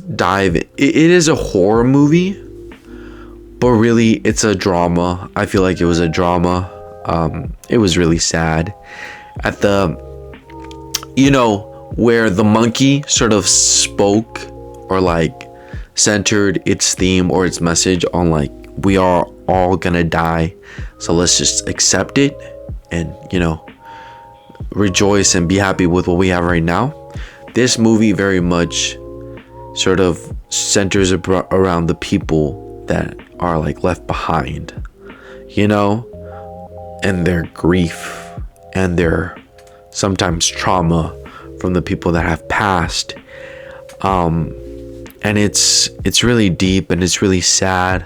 a horror movie, but really it's a drama. I feel like it was a drama. It was really sad at you know, where the monkey sort of spoke or like centered its theme or its message on like, we are all gonna die, so let's just accept it and, you know, rejoice and be happy with what we have right now, this movie very much sort of centers around the people that are like left behind, you know, and their grief and their sometimes trauma from the people that have passed. And it's really deep and it's really sad.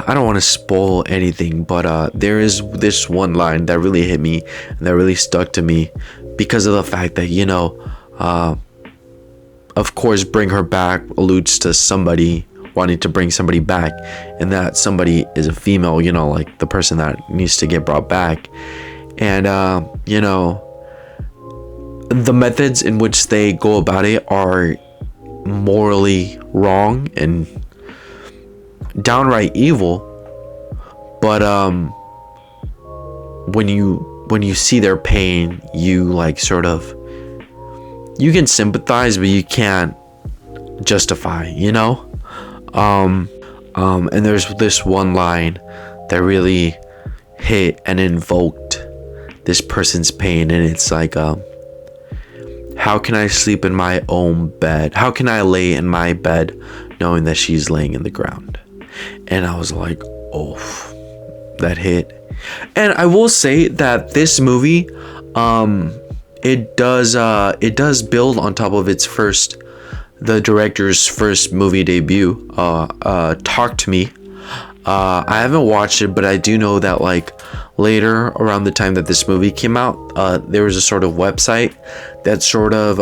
I don't want to spoil anything, but there is this one line that really hit me and that really stuck to me because of the fact that, you know, of course, bring her back alludes to somebody wanting to bring somebody back, and that somebody is a female, you know, like the person that needs to get brought back. And, you know, the methods in which they go about it are morally wrong and downright evil, but when you see their pain, you like sort of, you can sympathize, but you can't justify, you know. And there's this one line that really hit and invoked this person's pain, and it's like, how can I sleep in my own bed? How can I lay in my bed knowing that she's laying in the ground? And I was like, oh, that hit. And I will say that this movie, it does build on top of the director's first movie debut, Talk to Me. I haven't watched it, but I do know that like later, around the time that this movie came out, there was a sort of website that sort of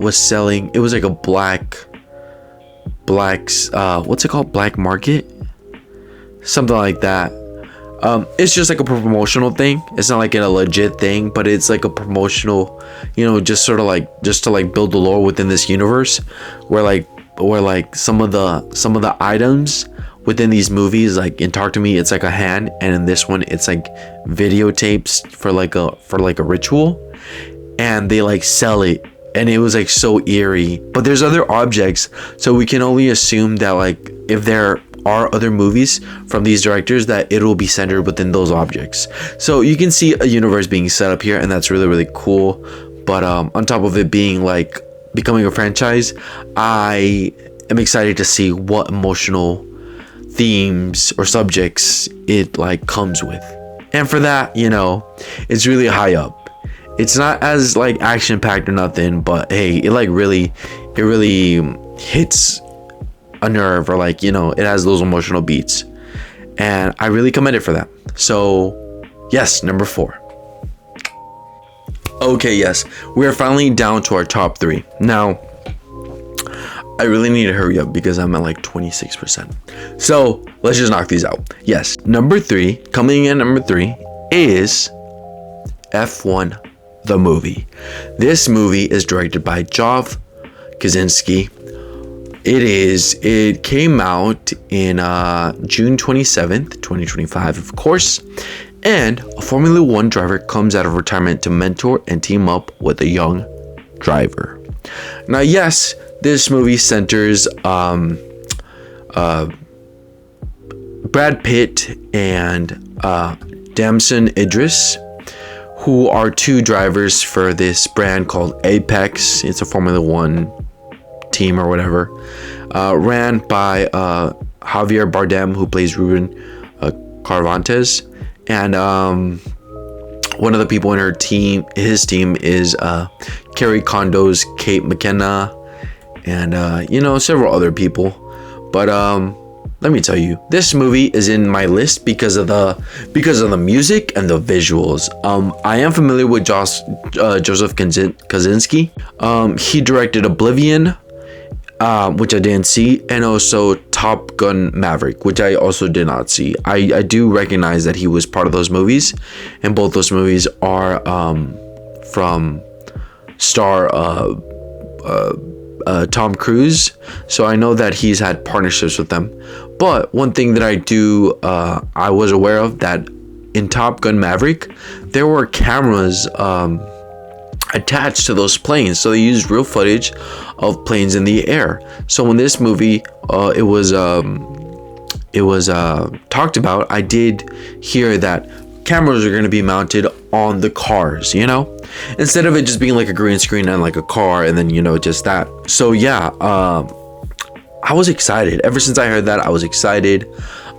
was selling. It was like a black's what's it called, black market, something like that. It's just like a promotional thing. It's not like a legit thing, but it's like a promotional, you know, just sort of like just to like build the lore within this universe, where some of the items within these movies, like in Talk to Me, it's like a hand, and in this one, it's like videotapes for like a ritual, and they like sell it, and it was like so eerie. But there's other objects, so we can only assume that like if there are other movies from these directors, that it will be centered within those objects. So you can see a universe being set up here, and that's really, really cool. But on top of it being like becoming a franchise, I am excited to see what emotional themes or subjects it like comes with. And for that, you know, it's really high up. It's not as like action packed or nothing, but hey, it really hits a nerve, or like, you know, it has those emotional beats, and I really commend it for that. So yes, number 4. Okay, yes, we are finally down to our top 3 now. I really need to hurry up because I'm at like 26%, so let's just knock these out. Yes, number 3, coming in number 3 is F1 the movie. This movie is directed by Joseph Kosinski. It came out in June 27th, 2025, of course. And a Formula 1 driver comes out of retirement to mentor and team up with a young driver. Now, yes, this movie centers Brad Pitt and Damson Idris, who are 2 drivers for this brand called Apex. It's a Formula 1 team or whatever, ran by Javier Bardem, who plays Ruben Cervantes, and one of the people in his team is Carrie Condo's Kate McKenna, and you know, several other people. But let me tell you, this movie is in my list because of the music and the visuals. I am familiar with Joseph Kosinski. He directed Oblivion, which I didn't see, and also Top Gun Maverick, which I also did not see. I do recognize that he was part of those movies, and both those movies are from star Tom Cruise, so I know that he's had partnerships with them. But one thing that I was aware of, that in Top Gun Maverick, there were cameras attached to those planes, so they used real footage of planes in the air. So in this movie, it was it was talked about, I did hear that cameras are going to be mounted on the cars, you know, instead of it just being like a green screen and like a car and then, you know, just that. So yeah, I was excited. Ever since I heard that, I was excited.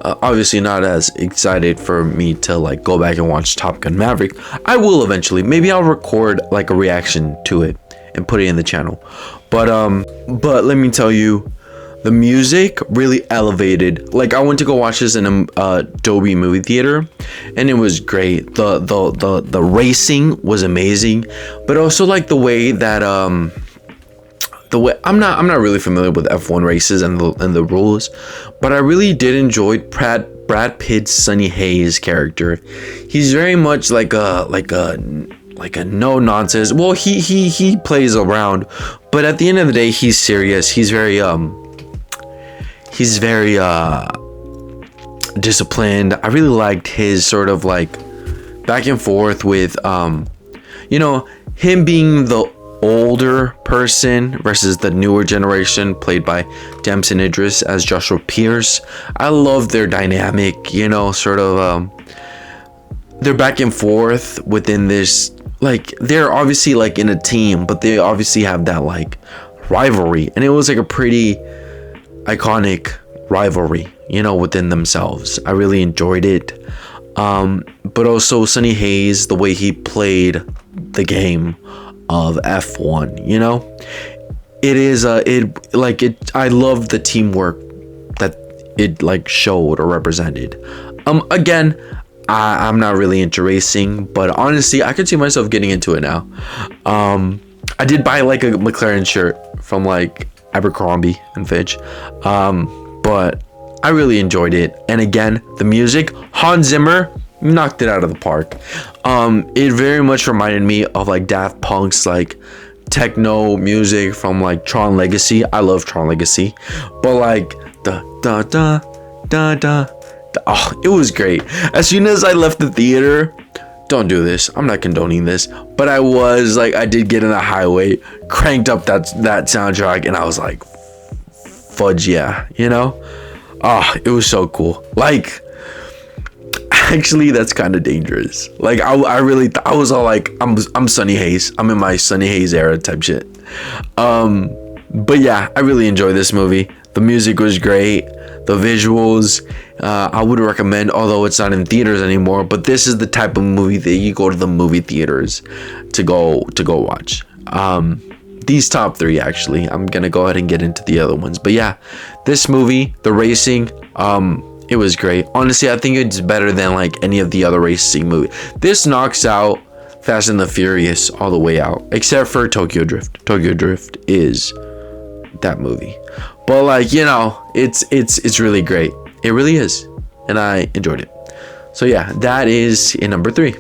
Obviously not as excited for me to like go back and watch Top Gun Maverick. I will eventually. Maybe I'll record like a reaction to it and put it in the channel. But let me tell you, the music really elevated. Like, I went to go watch this in a Dolby movie theater, and it was great. The racing was amazing, but also like the way that I'm not really familiar with F1 races and the rules, but I really did enjoy Brad Pitt's Sonny Hayes character. He's very much like a no nonsense. Well, he plays around, but at the end of the day, he's serious. He's very disciplined. I really liked his sort of like back and forth with you know, him being the older person versus the newer generation, played by Damson Idris as Joshua Pierce. I love their dynamic, you know, sort of their back and forth within this. Like, they're obviously like in a team, but they obviously have that like rivalry, and it was like a pretty iconic rivalry, you know, within themselves. I really enjoyed it. But also Sonny Hayes, the way he played the game of F1, you know, I love the teamwork that it like showed or represented. Again, I'm not really into racing, but honestly, I could see myself getting into it now. I did buy like a McLaren shirt from like Abercrombie and Fitch, but I really enjoyed it. And again, the music, Hans Zimmer knocked it out of the park. It very much reminded me of like Daft Punk's like techno music from like Tron Legacy. I love Tron Legacy, but like da da da da da. Oh, it was great. As soon as I left the theater, don't do this, I'm not condoning this, but I did get in the highway, cranked up that soundtrack, and I was like, fudge yeah, you know. It was so cool. Like, actually, that's kind of dangerous. Like, I really I was all like, I'm Sonny Hayes, I'm in my Sonny Hayes era type shit. But yeah, I really enjoyed this movie. The music was great. The visuals, I would recommend, although it's not in theaters anymore, but this is the type of movie that you go to the movie theaters to go watch. These top three, actually. I'm gonna go ahead and get into the other ones, but yeah, this movie, the racing, it was great. Honestly, I think it's better than like any of the other racing movies. This knocks out Fast and the Furious all the way out, except for Tokyo Drift. Tokyo Drift is that movie, but like, you know, it's really great. It really is, and I enjoyed it. So yeah, that is in number 3.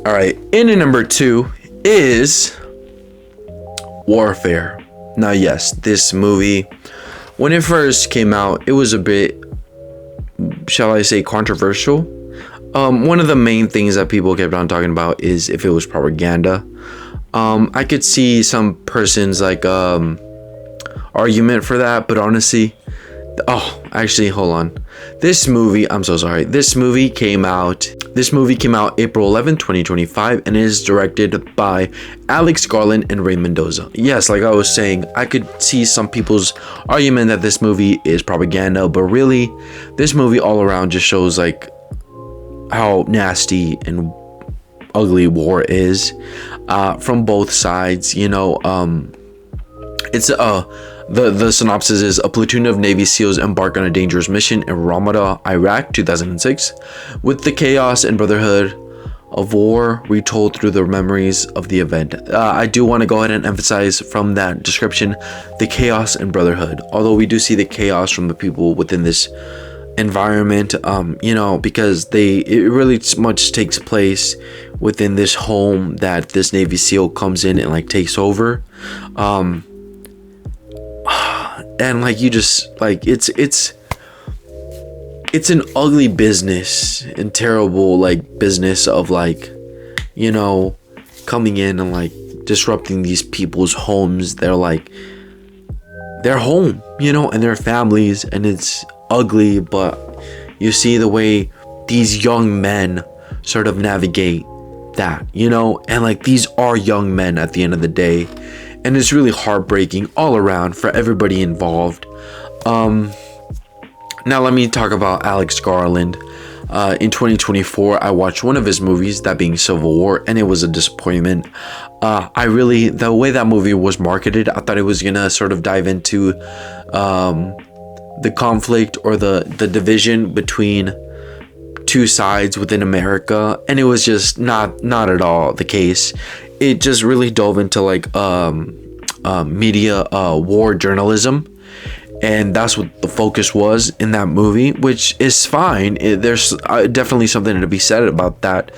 All right, in number 2 is Warfare. Now, yes, this movie, when it first came out, it was a bit, shall I say, controversial. One of the main things that people kept on talking about is if it was propaganda. I could see some person's like argument for that, but honestly, actually, hold on. This movie, I'm so sorry. This movie came out April 11, 2025, and is directed by Alex Garland and Ray Mendoza. Yes, like I was saying, I could see some people's argument that this movie is propaganda, but really, this movie all around just shows like how nasty and ugly war is, from both sides, you know. It's the synopsis is: a platoon of Navy SEALs embark on a dangerous mission in Ramada, Iraq, 2006, with the chaos and brotherhood of war retold through the memories of the event. I do want to go ahead and emphasize from that description the chaos and brotherhood, although we do see the chaos from the people within this environment, you know, because it really much takes place within this home that this Navy SEAL comes in and like takes over, and like, you just like, it's an ugly business and terrible like business of like, you know, coming in and like disrupting these people's homes. They're like their home, you know, and their families, and it's ugly, but you see the way these young men sort of navigate that, you know, and like these are young men at the end of the day, and it's really heartbreaking all around for everybody involved. Now let me talk about Alex Garland. In 2024, I watched one of his movies, that being Civil War, and it was a disappointment. The way that movie was marketed, I thought it was gonna sort of dive into the conflict or the division between two sides within America, and it was just not at all the case. It just really dove into like media war journalism, and that's what the focus was in that movie, which is fine. There's definitely something to be said about that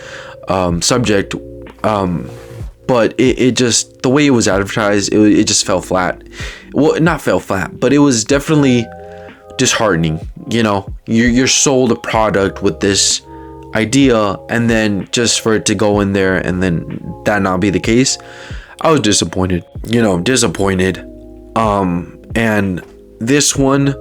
subject, but it just, the way it was advertised, it just fell flat. Well, not fell flat, but it was definitely disheartening. You know, you're sold a product with this idea, and then just for it to go in there and then that not be the case, I was disappointed. And this one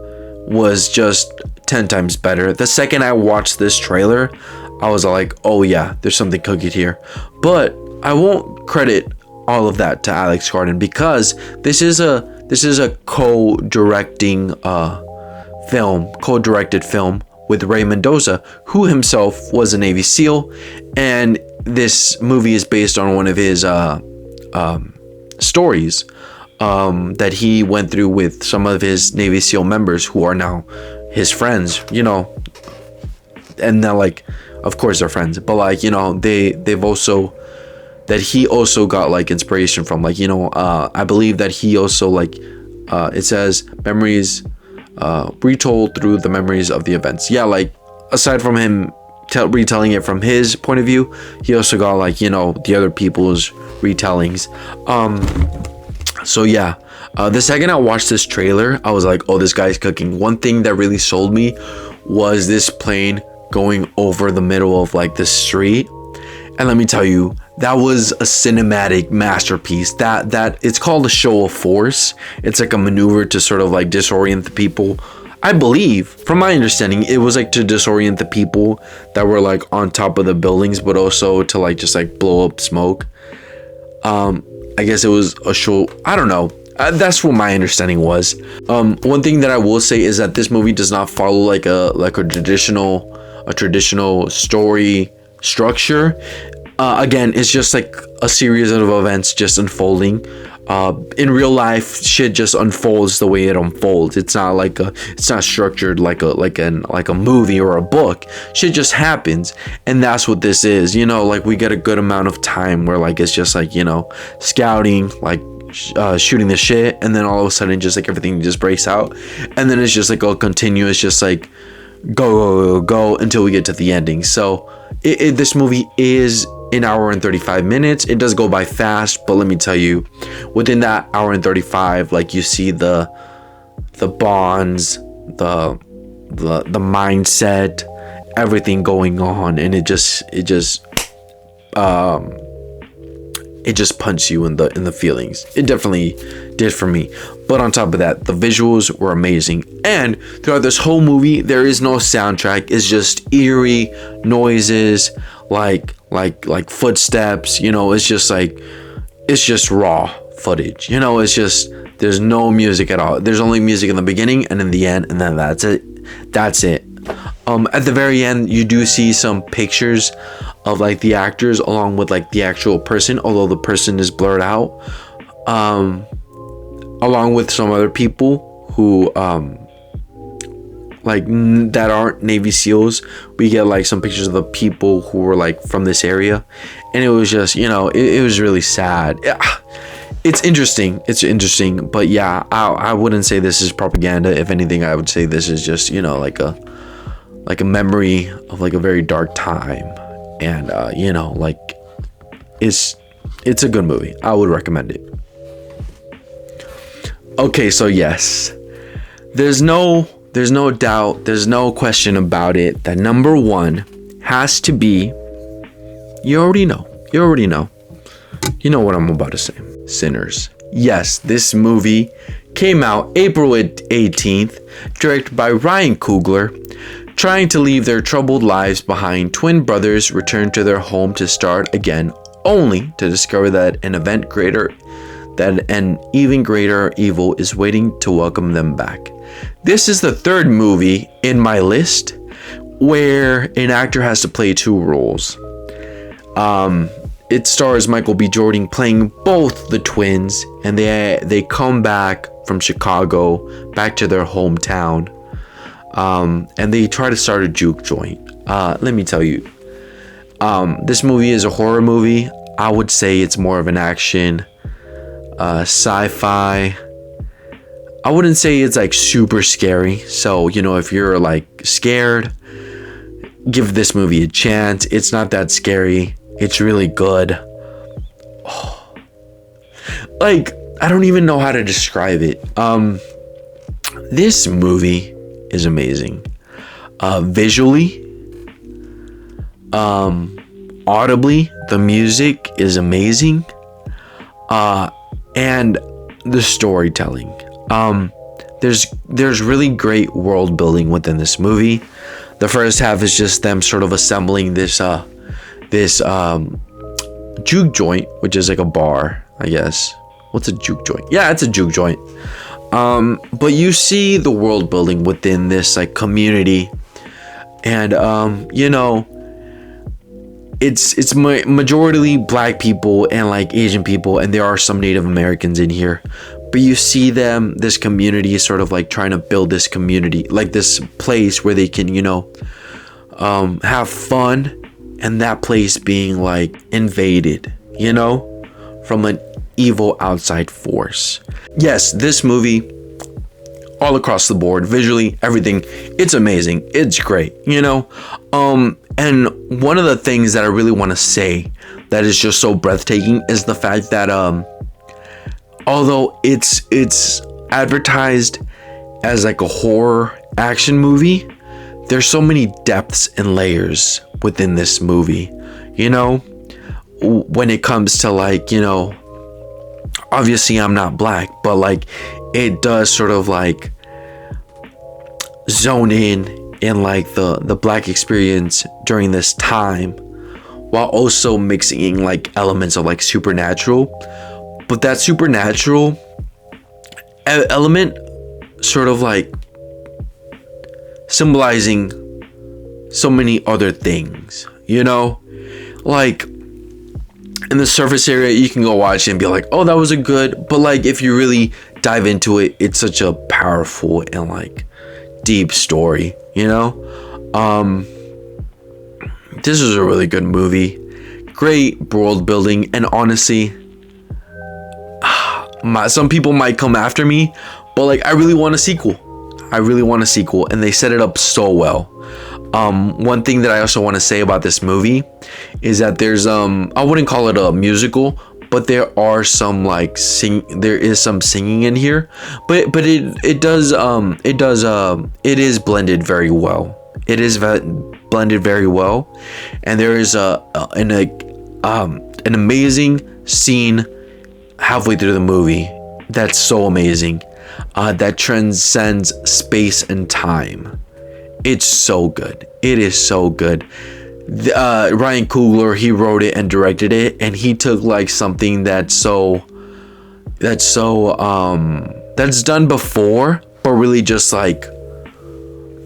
was just 10 times better. The second I watched this trailer, I was like, oh yeah, there's something cooking here. But I won't credit all of that to Alex Garland, because this is a co-directed film with Ray Mendoza, who himself was a Navy SEAL, and this movie is based on one of his stories that he went through with some of his Navy SEAL members who are now his friends, you know, and then like, of course they're friends, but like, you know, they've also, that he also got like inspiration from, like, you know, I believe that he also like, it says memories retold through the memories of the events. Yeah, like aside from him retelling it from his point of view, he also got like, you know, the other people's retellings. So yeah, the second I watched this trailer, I was like, oh, this guy's cooking. One thing that really sold me was this plane going over the middle of like the street, and let me tell you, that was a cinematic masterpiece. That it's called a show of force. It's like a maneuver to sort of like disorient the people. I believe, from my understanding, it was like to disorient the people that were like on top of the buildings, but also to like just like blow up smoke. I guess it was a show. I don't know. That's what my understanding was. One thing that I will say is that this movie does not follow like a traditional story structure. Again, it's just like a series of events just unfolding. In real life, shit just unfolds the way it unfolds. It's not like it's not structured like a movie or a book. Shit just happens, and that's what this is. You know, like we get a good amount of time where like it's just like, you know, scouting, like shooting the shit, and then all of a sudden just like everything just breaks out, and then it's just like a continuous, just like go until we get to the ending. So this movie is an hour and 35 minutes. It does go by fast, but let me tell you, within that hour and 35, like you see the bonds, the mindset, everything going on, and it just punts you in the feelings. It definitely did for me. But on top of that, the visuals were amazing, and throughout this whole movie there is no soundtrack. It's just eerie noises, like footsteps, you know. It's just like, it's just raw footage, you know. It's just, there's no music at all. There's only music in the beginning and in the end, and then that's it. At the very end, you do see some pictures of like the actors along with like the actual person, although the person is blurred out, along with some other people who like that aren't Navy SEALs. We get like some pictures of the people who were like from this area, and it was just, you know, it was really sad. It's interesting, but yeah, I wouldn't say this is propaganda. If anything, I would say this is just, you know, like a memory of like a very dark time, and you know, like it's a good movie. I would recommend it. Okay, so yes, there's no doubt, there's no question about it that number one has to be, you already know what I'm about to say, Sinners. Yes, this movie came out April 18th, directed by Ryan Coogler. Trying to leave their troubled lives behind, twin brothers return to their home to start again, only to discover that an even greater evil is waiting to welcome them back. This is the third movie in my list where an actor has to play two roles. It stars Michael B. Jordan playing both the twins, and they come back from Chicago back to their hometown. And they try to start a juke joint. Let me tell you, this movie is a horror movie. I would say it's more of an action, sci-fi. I wouldn't say it's like super scary. So, if you're like scared, give this movie a chance. It's not that scary. It's really good. Oh. Like, I don't even know how to describe it. This movie is amazing. Visually, audibly, the music is amazing, and the storytelling. There's really great world building within this movie. The first half is just them sort of assembling this juke joint, which is like a bar, I guess. What's a juke joint? Yeah, it's a juke joint. But you see the world building within this like community, and it's majority black people and like Asian people, and there are some Native Americans in here. But you see this community sort of like trying to build this community, like this place where they can, have fun, and that place being like invaded, from an evil outside force. Yes, this movie, all across the board, visually, everything, it's amazing. It's great, and one of the things that I really want to say that is just so breathtaking is the fact that although it's advertised as like a horror action movie, there's so many depths and layers within this movie, when it comes to like, obviously I'm not black, but like it does sort of like zone in like the black experience during this time, while also mixing like elements of like supernatural. But that supernatural element sort of like symbolizing so many other things, like in the surface area you can go watch it and be like, oh, that was a good, but like if you really dive into it, it's such a powerful and like deep story, this is a really good movie, great world building, and honestly, some people might come after me, but like I really want a sequel, and they set it up so well. One thing that I also want to say about this movie is that there's I wouldn't call it a musical, but there are some like there is some singing in here, but it is blended very well. It is blended very well, and there is an amazing scene halfway through the movie that's so amazing, that transcends space and time. It's so good. It is so good. Ryan Coogler, he wrote it and directed it, and he took like something that's done before, but really just like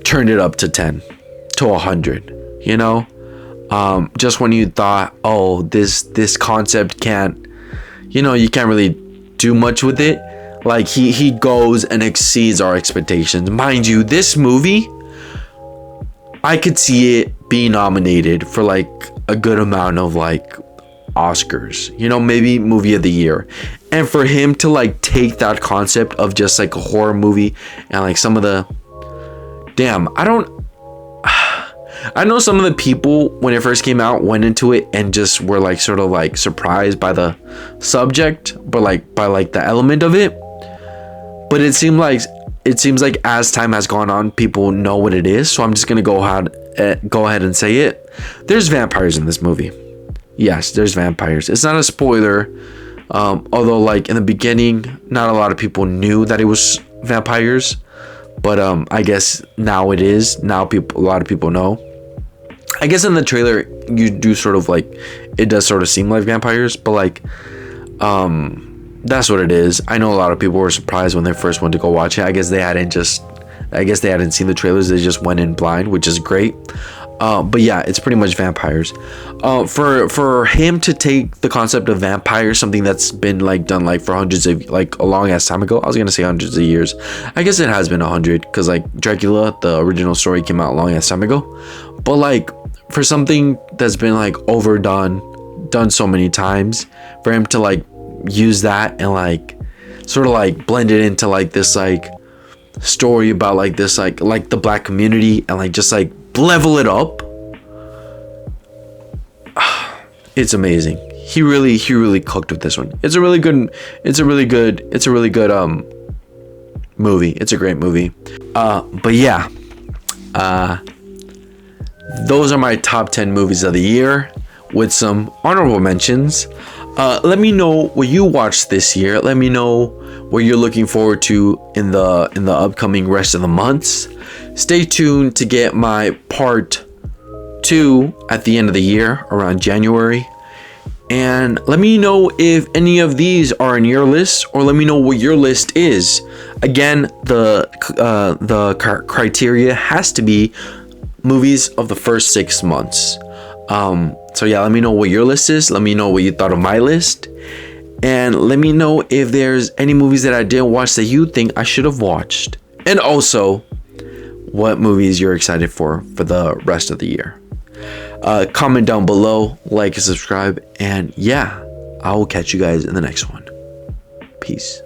turned it up to 10 to 100, just when you thought, oh, this concept can't, you can't really do much with it, like he goes and exceeds our expectations. Mind you, this movie, I could see it being nominated for like a good amount of like Oscars, maybe movie of the year. And for him to like take that concept of just like a horror movie and like some of the I know some of the people when it first came out went into it and just were like sort of like surprised by the subject, but like by like the element of it. But it seems like as time has gone on, people know what it is. So I'm just gonna go ahead and say it. There's vampires in this movie. Yes, there's vampires. It's not a spoiler, Although like in the beginning, not a lot of people knew that it was vampires, but I guess now it is. Now a lot of people know. I guess in the trailer you do sort of like, it does sort of seem like vampires, but like that's what it is. I know a lot of people were surprised when they first went to go watch it. I guess they hadn't seen the trailers. They just went in blind, which is great. But yeah, it's pretty much vampires. For him to take the concept of vampires, something that's been like done like for hundreds of, like a long ass time ago. I was gonna say hundreds of years. I guess it has been 100, because like Dracula, the original story, came out a long ass time ago. But like for something that's been like done so many times, for him to like use that and like sort of like blend it into like this like story about like this like the black community, and like just like level it up, it's amazing. He really cooked with this one. It's a really good movie. It's a great movie. But yeah, those are my top 10 movies of the year, with some honorable mentions. Let me know what you watched this year. Let me know what you're looking forward to in the upcoming rest of the months. Stay tuned to get my part 2 at the end of the year, around January. And let me know if any of these are in your list, or let me know what your list is. Again, the criteria has to be movies of the first 6 months. So yeah, let me know what your list is. Let me know what you thought of my list. And let me know if there's any movies that I didn't watch that you think I should have watched. And also, what movies you're excited for the rest of the year. Comment down below, like and subscribe. And yeah, I will catch you guys in the next one. Peace.